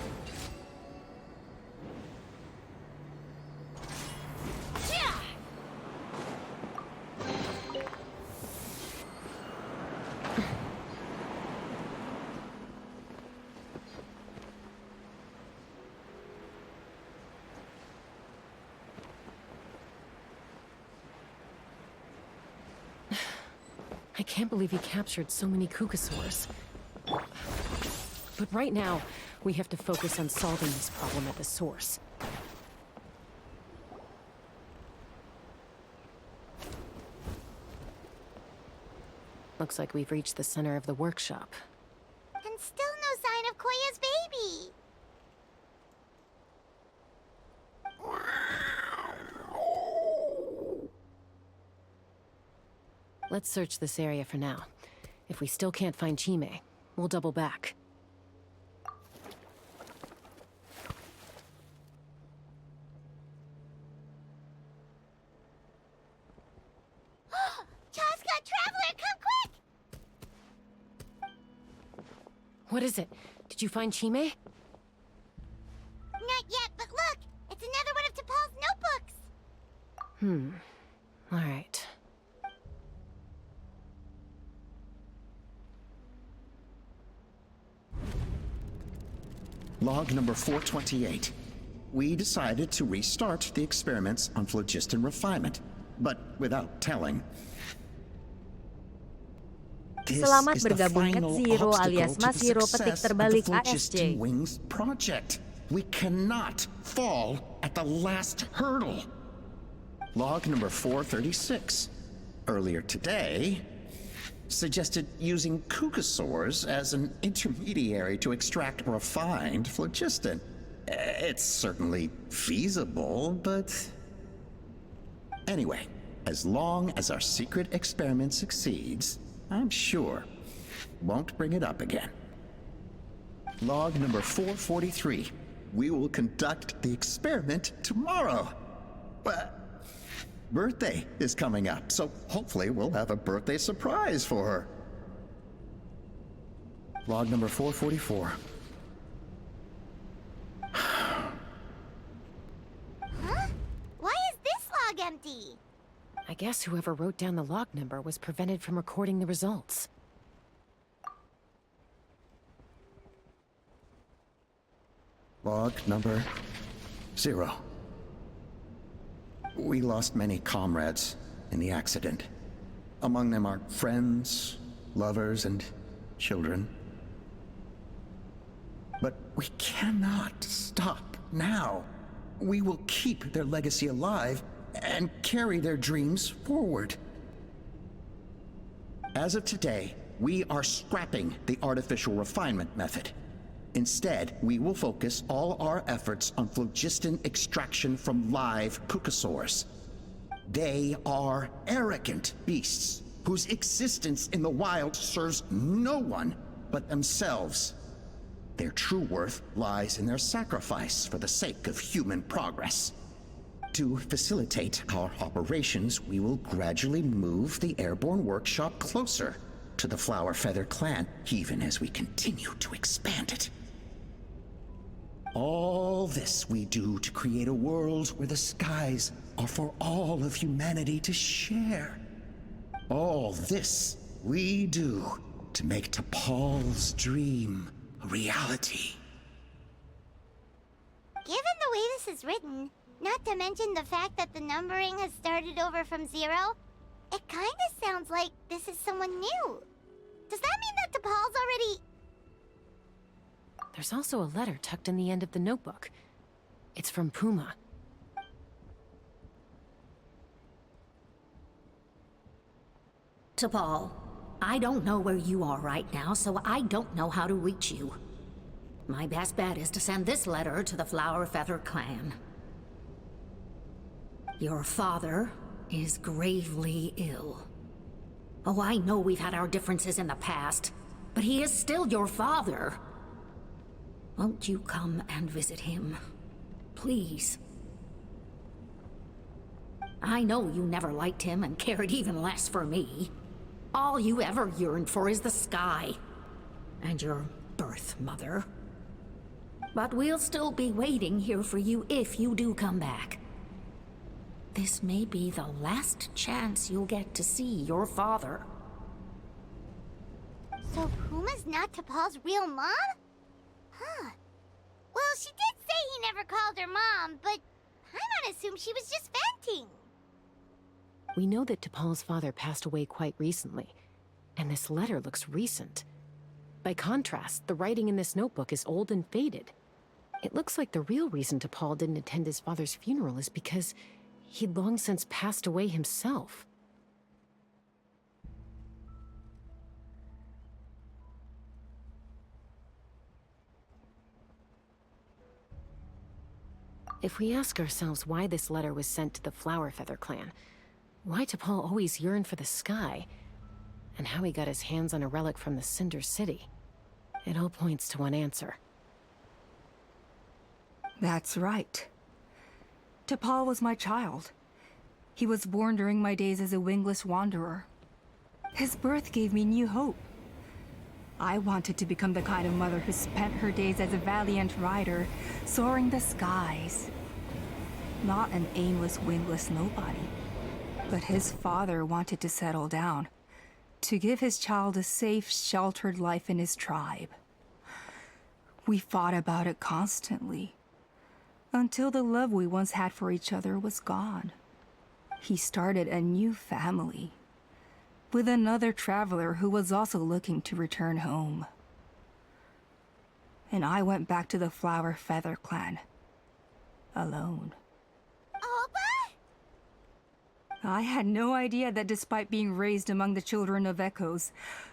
I can't believe he captured so many qucusaurs. But right now, we have to focus on solving this problem at the source. Looks like we've reached the center of the workshop. And still no sign of Koya's baby. Let's search this area for now. If we still can't find Chime, we'll double back. Chasca, Traveler, come quick! What is it? Did you find Chime? Not yet, but look! It's another one of T'Pol's notebooks! All right. Log number 428. We decided to restart the experiments on phlogiston refinement, but without telling. This Selamat is the bergabung final Zero obstacle alias to the Masiro petik success of the terbalik Phlogiston ASC. Wings project. We cannot fall at the last hurdle. Log number 436. Earlier today, suggested using qucusaurs as an intermediary to extract refined phlogiston. It's certainly feasible, but... Anyway, as long as our secret experiment succeeds, I'm sure won't bring it up again. Log number 443. We will conduct the experiment tomorrow. But birthday is coming up, so hopefully we'll have a birthday surprise for her. Log number 444. Huh? Why is this log empty? I guess whoever wrote down the log number was prevented from recording the results. Log number 0. We lost many comrades in the accident. Among them are friends, lovers, and children. But we cannot stop now. We will keep their legacy alive and carry their dreams forward. As of today, we are scrapping the artificial refinement method. Instead, we will focus all our efforts on phlogiston extraction from live qucusaurs. They are arrogant beasts whose existence in the wild serves no one but themselves. Their true worth lies in their sacrifice for the sake of human progress. To facilitate our operations, we will gradually move the airborne workshop closer to the Flower Feather clan, even as we continue to expand it. All this we do to create a world where the skies are for all of humanity to share. All this we do to make T'Pol's dream a reality. Given the way this is written, not to mention the fact that the numbering has started over from 0, it kinda sounds like this is someone new. Does that mean that T'Pol's already... There's also a letter tucked in the end of the notebook. It's from Puma. T'Pol, I don't know where you are right now, so I don't know how to reach you. My best bet is to send this letter to the Flower Feather clan. Your father is gravely ill. Oh, I know we've had our differences in the past, but he is still your father. Won't you come and visit him? Please. I know you never liked him and cared even less for me. All you ever yearned for is the sky. And your birth mother. But we'll still be waiting here for you if you do come back. This may be the last chance you'll get to see your father. So Puma's not T'Pol's real mom? Huh. Well, she did say he never called her mom, but I might assume she was just venting. We know that T'Pol's father passed away quite recently, and this letter looks recent. By contrast, the writing in this notebook is old and faded. It looks like the real reason T'Pol didn't attend his father's funeral is because he'd long since passed away himself. If we ask ourselves why this letter was sent to the Flower Feather clan, why T'Pol always yearned for the sky, and how he got his hands on a relic from the Cinder City, it all points to one answer. That's right. T'Pol was my child. He was born during my days as a wingless wanderer. His birth gave me new hope. I wanted to become the kind of mother who spent her days as a valiant rider, soaring the skies. Not an aimless, wingless nobody. But his father wanted to settle down, to give his child a safe, sheltered life in his tribe. We fought about it constantly, until the love we once had for each other was gone. He started a new family, with another traveler who was also looking to return home. And I went back to the Flower Feather clan, alone. Allpa? I had no idea that despite being raised among the children of echoes,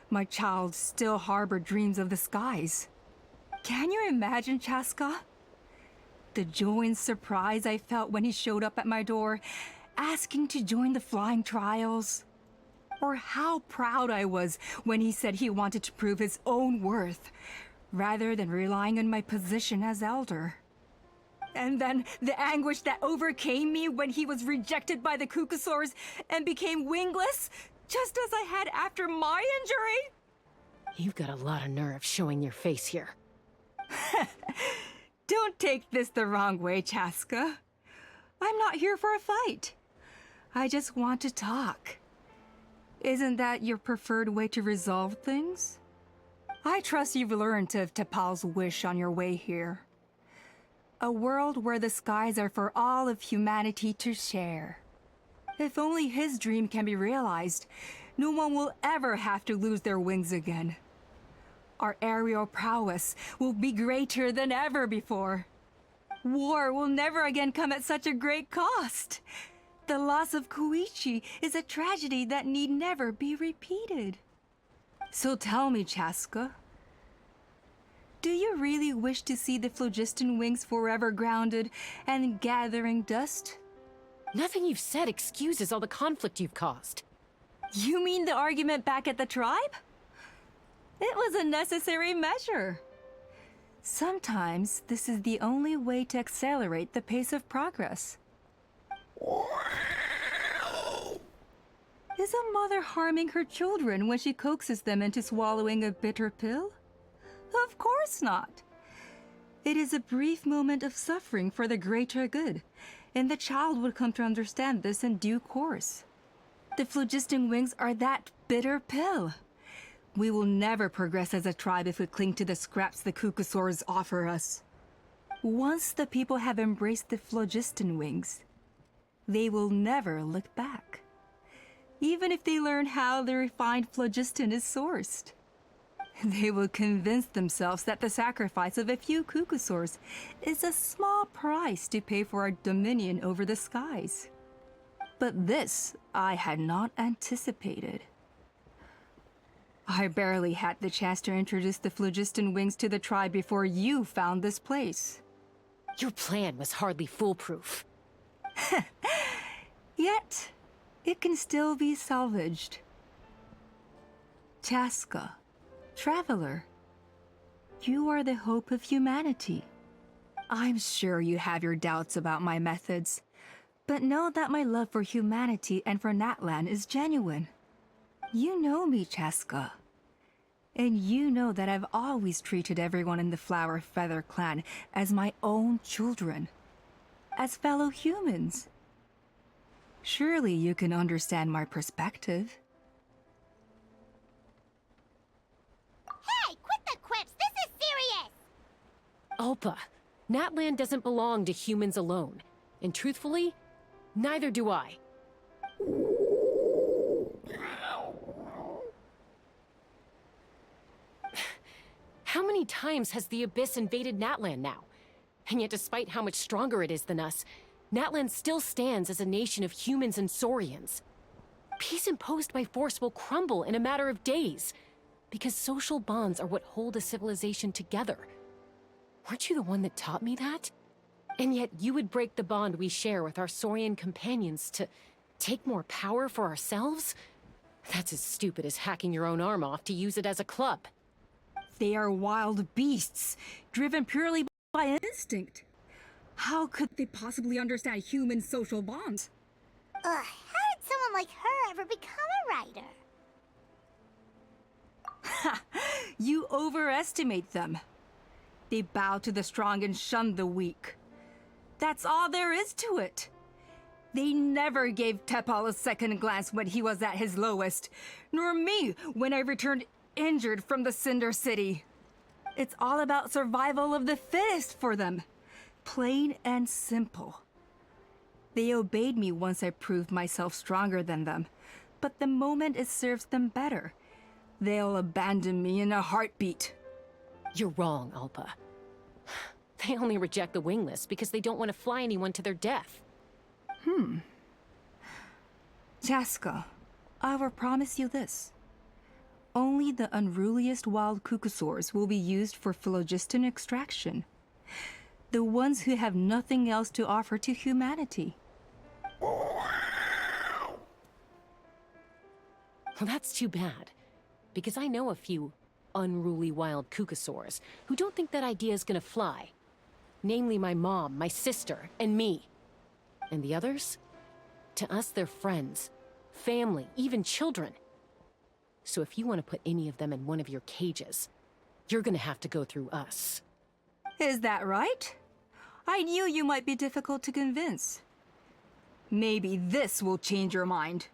my child still harbored dreams of the skies. Can you imagine, Chasca? The joy and surprise I felt when he showed up at my door, asking to join the flying trials. Or how proud I was when he said he wanted to prove his own worth, rather than relying on my position as elder. And then the anguish that overcame me when he was rejected by the qucusaurs and became wingless, just as I had after my injury. You've got a lot of nerve showing your face here. Don't take this the wrong way, Chasca. I'm not here for a fight. I just want to talk. Isn't that your preferred way to resolve things? I trust you've learned of T'Pol's wish on your way here. A world where the skies are for all of humanity to share. If only his dream can be realized, no one will ever have to lose their wings again. Our aerial prowess will be greater than ever before. War will never again come at such a great cost. The loss of Koichi is a tragedy that need never be repeated. So tell me, Chasca, do you really wish to see the Phlogiston Wings forever grounded and gathering dust? Nothing you've said excuses all the conflict you've caused. You mean the argument back at the tribe? It was a necessary measure. Sometimes this is the only way to accelerate the pace of progress. Is a mother harming her children when she coaxes them into swallowing a bitter pill? Of course not. It is a brief moment of suffering for the greater good, and the child would come to understand this in due course. The Phlogiston Wings are that bitter pill. We will never progress as a tribe if we cling to the scraps the qucusaurs offer us. Once the people have embraced the Phlogiston Wings, they will never look back. Even if they learn how the refined phlogiston is sourced. They will convince themselves that the sacrifice of a few qucusaurs is a small price to pay for our dominion over the skies. But this I had not anticipated. I barely had the chance to introduce the Phlogiston Wings to the tribe before you found this place. Your plan was hardly foolproof. Yet, it can still be salvaged. Chasca, traveler, you are the hope of humanity. I'm sure you have your doubts about my methods, but know that my love for humanity and for NATLAN is genuine. You know me, Chasca. And you know that I've always treated everyone in the Flower Feather clan as my own children. As fellow humans. Surely you can understand my perspective. Hey, quit the quips! This is serious! Allpa, NATLAN doesn't belong to humans alone. And truthfully, neither do I. How many times has the Abyss invaded NATLAN now? And yet despite how much stronger it is than us, NATLAN still stands as a nation of humans and saurians. Peace imposed by force will crumble in a matter of days, because social bonds are what hold a civilization together. Weren't you the one that taught me that? And yet you would break the bond we share with our saurian companions to take more power for ourselves? That's as stupid as hacking your own arm off to use it as a club. They are wild beasts, driven purely by instinct. How could they possibly understand human social bonds? Ugh, how did someone like her ever become a writer? Ha! You overestimate them. They bow to the strong and shun the weak. That's all there is to it. They never gave Tepal a second glance when he was at his lowest, nor me when I returned injured from the Cinder City. It's all about survival of the fittest for them. Plain and simple. They obeyed me once I proved myself stronger than them, but the moment it serves them better, they'll abandon me in a heartbeat. You're wrong, Allpa. They only reject the wingless because they don't want to fly anyone to their death. Chasca, I will promise you this. Only the unruliest wild qucusaurs will be used for phlogiston extraction. The ones who have nothing else to offer to humanity. Well, that's too bad. Because I know a few unruly wild qucusaurs who don't think that idea is gonna fly. Namely my mom, my sister, and me. And the others? To us, they're friends, family, even children. So if you want to put any of them in one of your cages, you're gonna have to go through us. Is that right? I knew you might be difficult to convince. Maybe this will change your mind.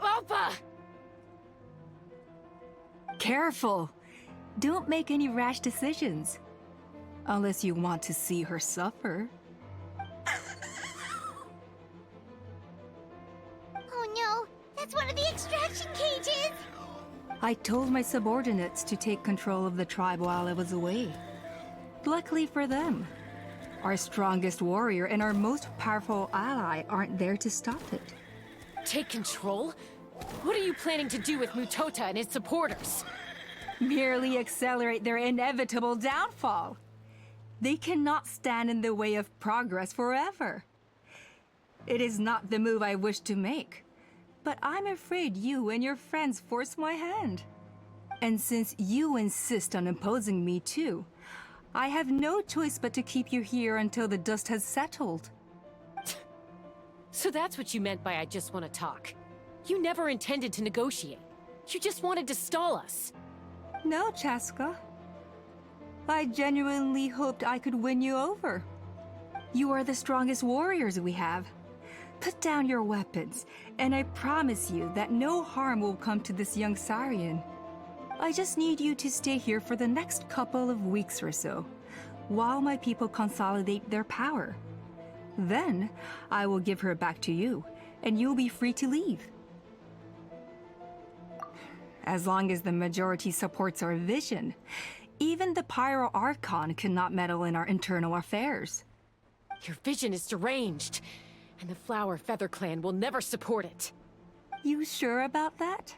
Allpa! Careful! Don't make any rash decisions. Unless you want to see her suffer. Oh no, that's one of the extraction cages! I told my subordinates to take control of the tribe while I was away. Luckily for them, our strongest warrior and our most powerful ally aren't there to stop it. Take control? What are you planning to do with Mutota and his supporters? merely accelerate their inevitable downfall. They cannot stand in the way of progress forever. It is not the move I wish to make, but I'm afraid you and your friends force my hand. And since you insist on imposing me too, I have no choice but to keep you here until the dust has settled. So that's what you meant by I just want to talk. You never intended to negotiate. You just wanted to stall us. No, Chasca. I genuinely hoped I could win you over. You are the strongest warriors we have. Put down your weapons, and I promise you that no harm will come to this young Saurian. I just need you to stay here for the next couple of weeks or so, while my people consolidate their power. Then, I will give her back to you, and you'll be free to leave. As long as the majority supports our vision, even the Pyro Archon cannot meddle in our internal affairs. Your vision is deranged, and the Flower Feather Clan will never support it. You sure about that?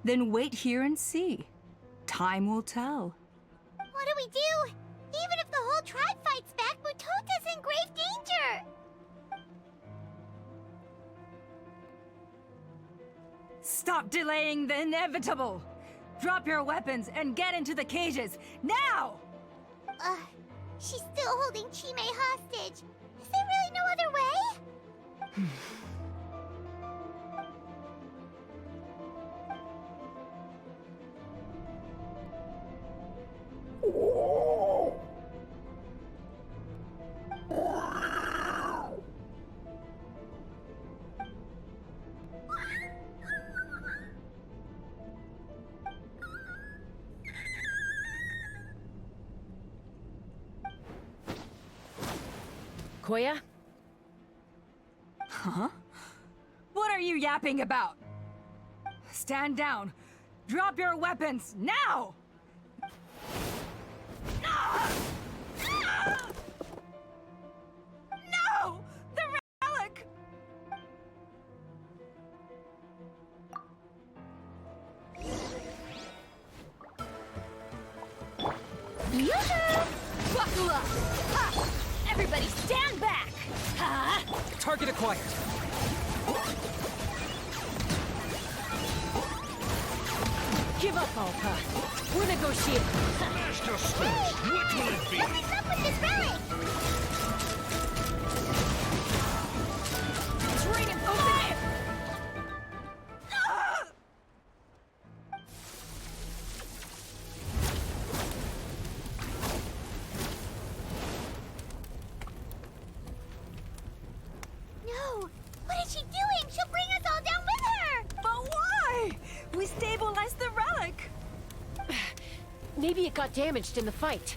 Then wait here and see. Time will tell. What do we do? Even if the whole tribe fights back, Mutota's in grave danger! Stop delaying the inevitable! Drop your weapons and get into the cages, now! She's still holding Chime hostage. Is there really no other way? Koya? Huh? What are you yapping about? Stand down. Drop your weapons, now! No! The relic! Buckle up! Ha! Everybody stand back! Ha! Target acquired. Give up, Allpa. We're negotiating. Master Sphinx, what will it be? What's up with this relic? It's raining fire! No! What is she doing? She'll bring us all down with her! But why? We stabilized the relic! Maybe it got damaged in the fight.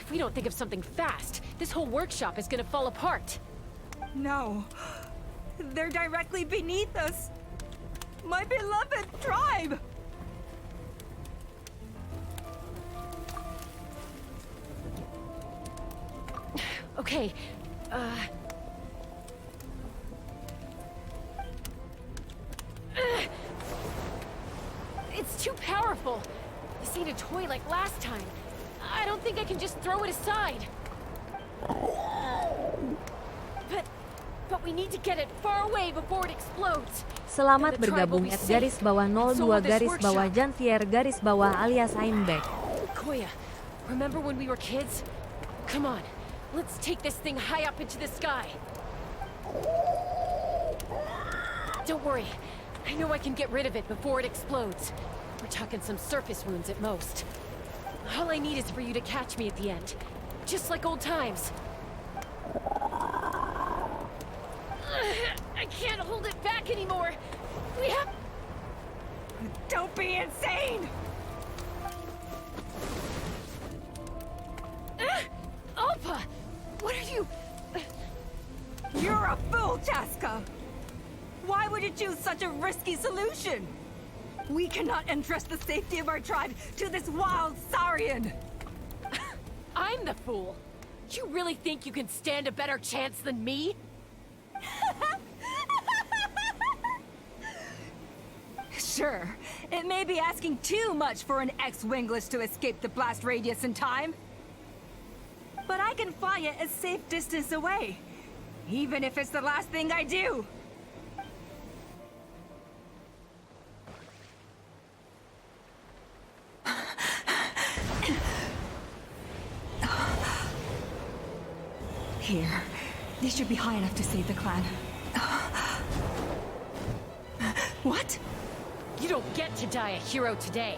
If we don't think of something fast, this whole workshop is gonna fall apart. No. They're directly beneath us. My beloved tribe! Okay, It's too powerful. This ain't a toy like last time. I don't think I can just throw it aside. But we need to get it far away before it explodes. Selamat bergabung @_02_Janvier alias Einbeck. Koya, remember when we were kids? Come on, let's take this thing high up into the sky. Don't worry, I know I can get rid of it before it explodes. We're talking some surface wounds at most. All I need is for you to catch me at the end, just like old times. I can't hold it back anymore. We have... Don't be insane! Allpa! What are you... You're a fool, Chasca! Why would you choose such a risky solution? We cannot entrust the safety of our tribe to this wild Saurian! I'm the fool! You really think you can stand a better chance than me? Sure, it may be asking too much for an ex-wingless to escape the blast radius in time. But I can fly it a safe distance away, even if it's the last thing I do. Here. They should be high enough to save the clan. What? You don't get to die a hero today.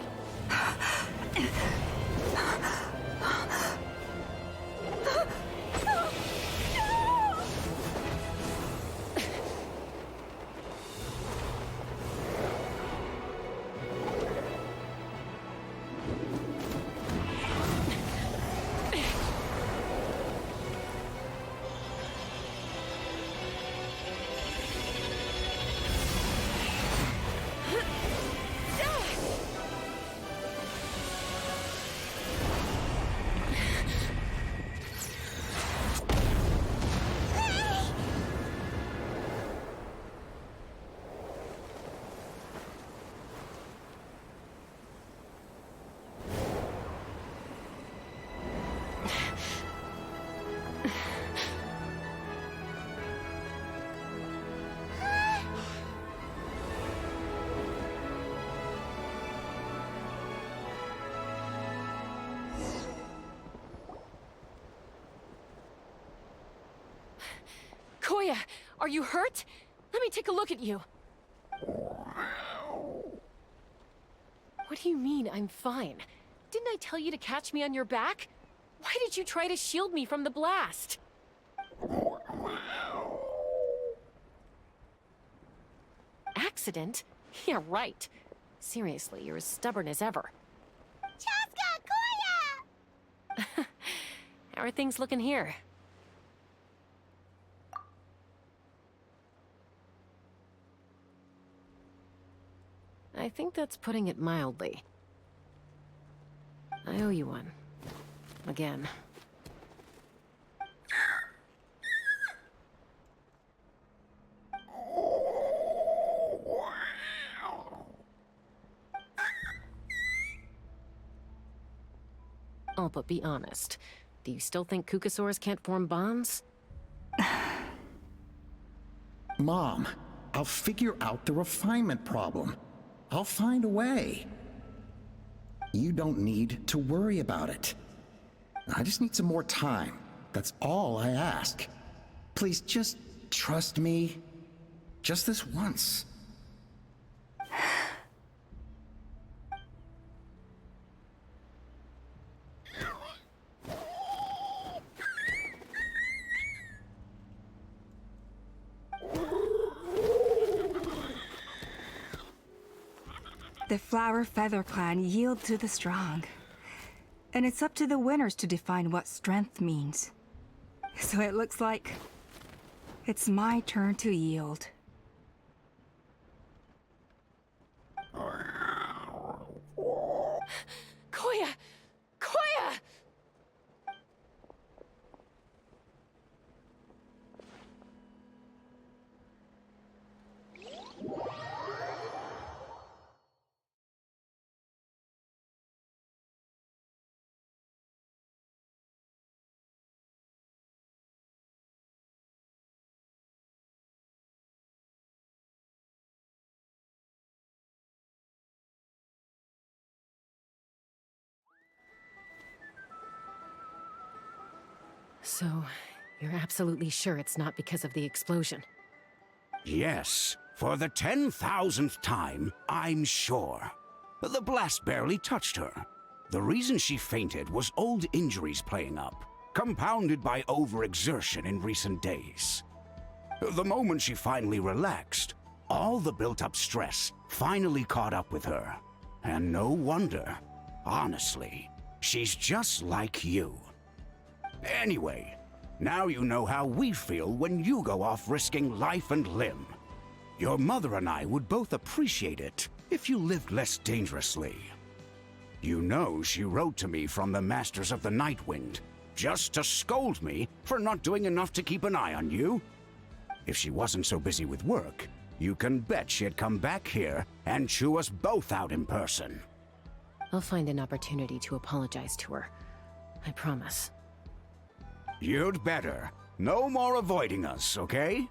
Koya, are you hurt? Let me take a look at you. What do you mean, I'm fine? Didn't I tell you to catch me on your back? Why did you try to shield me from the blast? Accident? Yeah, right. Seriously, you're as stubborn as ever. Chasca, Koya! How are things looking here? I think that's putting it mildly. I owe you one. Again. Allpa, be honest. Do you still think qucusaurs can't form bonds? Mom, I'll figure out the refinement problem. I'll find a way. You don't need to worry about it. I just need some more time. That's all I ask. Please just trust me. Just this once. The Flower Feather Clan yield to the strong. And it's up to the winners to define what strength means. So it looks like it's my turn to yield. Koya! Koya! So, you're absolutely sure it's not because of the explosion? Yes, for the 10,000th time, I'm sure. The blast barely touched her. The reason she fainted was old injuries playing up, compounded by overexertion in recent days. The moment she finally relaxed, all the built-up stress finally caught up with her. And no wonder. Honestly, she's just like you. Anyway, now you know how we feel when you go off risking life and limb. Your mother and I would both appreciate it if you lived less dangerously. You know she wrote to me from the Masters of the Night Wind, just to scold me for not doing enough to keep an eye on you. If she wasn't so busy with work, you can bet she'd come back here and chew us both out in person. I'll find an opportunity to apologize to her. I promise. You'd better. No more avoiding us, okay?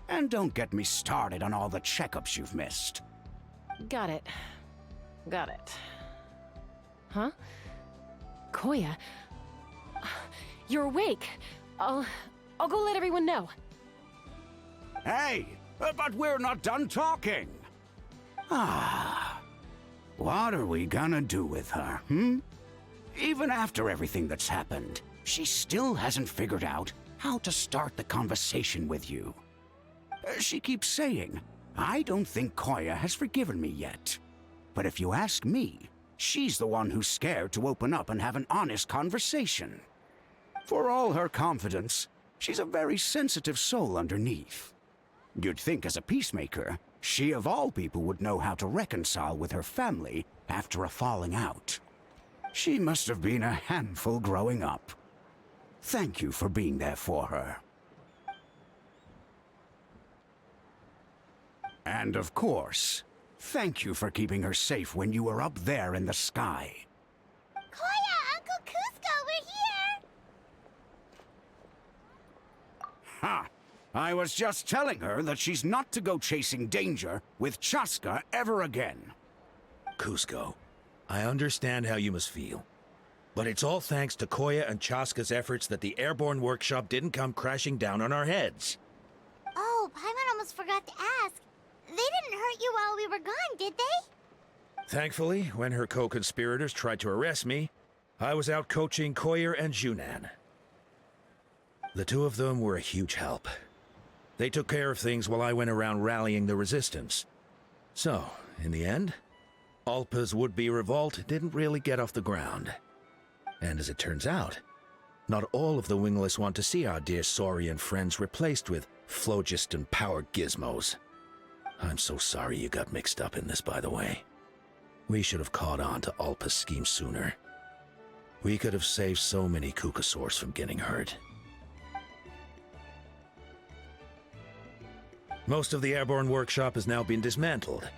And don't get me started on all the checkups you've missed. Got it. Got it. Huh? Koya? You're awake. I'll go let everyone know. Hey, but we're not done talking. What are we gonna do with her, Even after everything that's happened, she still hasn't figured out how to start the conversation with you. She keeps saying, I don't think Koya has forgiven me yet. But if you ask me, she's the one who's scared to open up and have an honest conversation. For all her confidence, she's a very sensitive soul underneath. You'd think as a peacemaker, she of all people would know how to reconcile with her family after a falling out. She must have been a handful growing up. Thank you for being there for her. And of course, thank you for keeping her safe when you were up there in the sky. Koya, Uncle Cusco, we're here! Ha! I was just telling her that she's not to go chasing danger with Chasca ever again. Cusco, I understand how you must feel. But it's all thanks to Koya and Chasca's efforts that the airborne workshop didn't come crashing down on our heads. Oh, Paimon almost forgot to ask. They didn't hurt you while we were gone, did they? Thankfully, when her co-conspirators tried to arrest me, I was out coaching Koya and Junan. The two of them were a huge help. They took care of things while I went around rallying the resistance. So, in the end, Allpa's would-be revolt didn't really get off the ground. And as it turns out, not all of the wingless want to see our dear Saurian friends replaced with Phlogiston power gizmos. I'm so sorry you got mixed up in this, by the way. We should have caught on to Allpa's scheme sooner. We could have saved so many qucusaurs from getting hurt. Most of the airborne workshop has now been dismantled.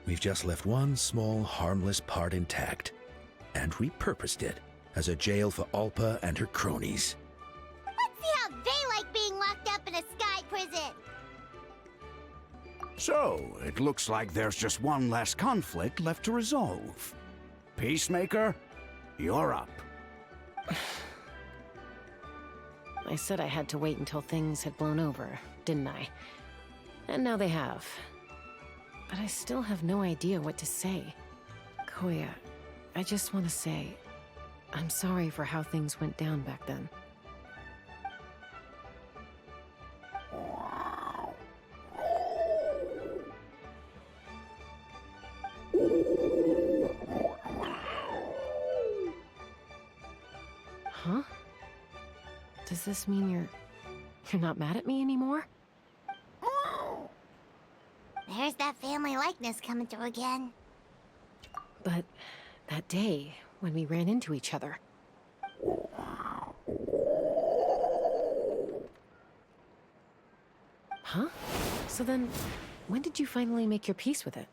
We've just left one small, harmless part intact, and repurposed it as a jail for Allpa and her cronies. Let's see how they like being locked up in a sky prison! So, it looks like there's just one last conflict left to resolve. Peacemaker, you're up. I said I had to wait until things had blown over, didn't I? And now they have. But I still have no idea what to say. Koya, I just want to say, I'm sorry for how things went down back then. Huh? Does this mean you're not mad at me anymore? There's that family likeness coming through again. But that day, when we ran into each other. Huh? So then, when did you finally make your peace with it?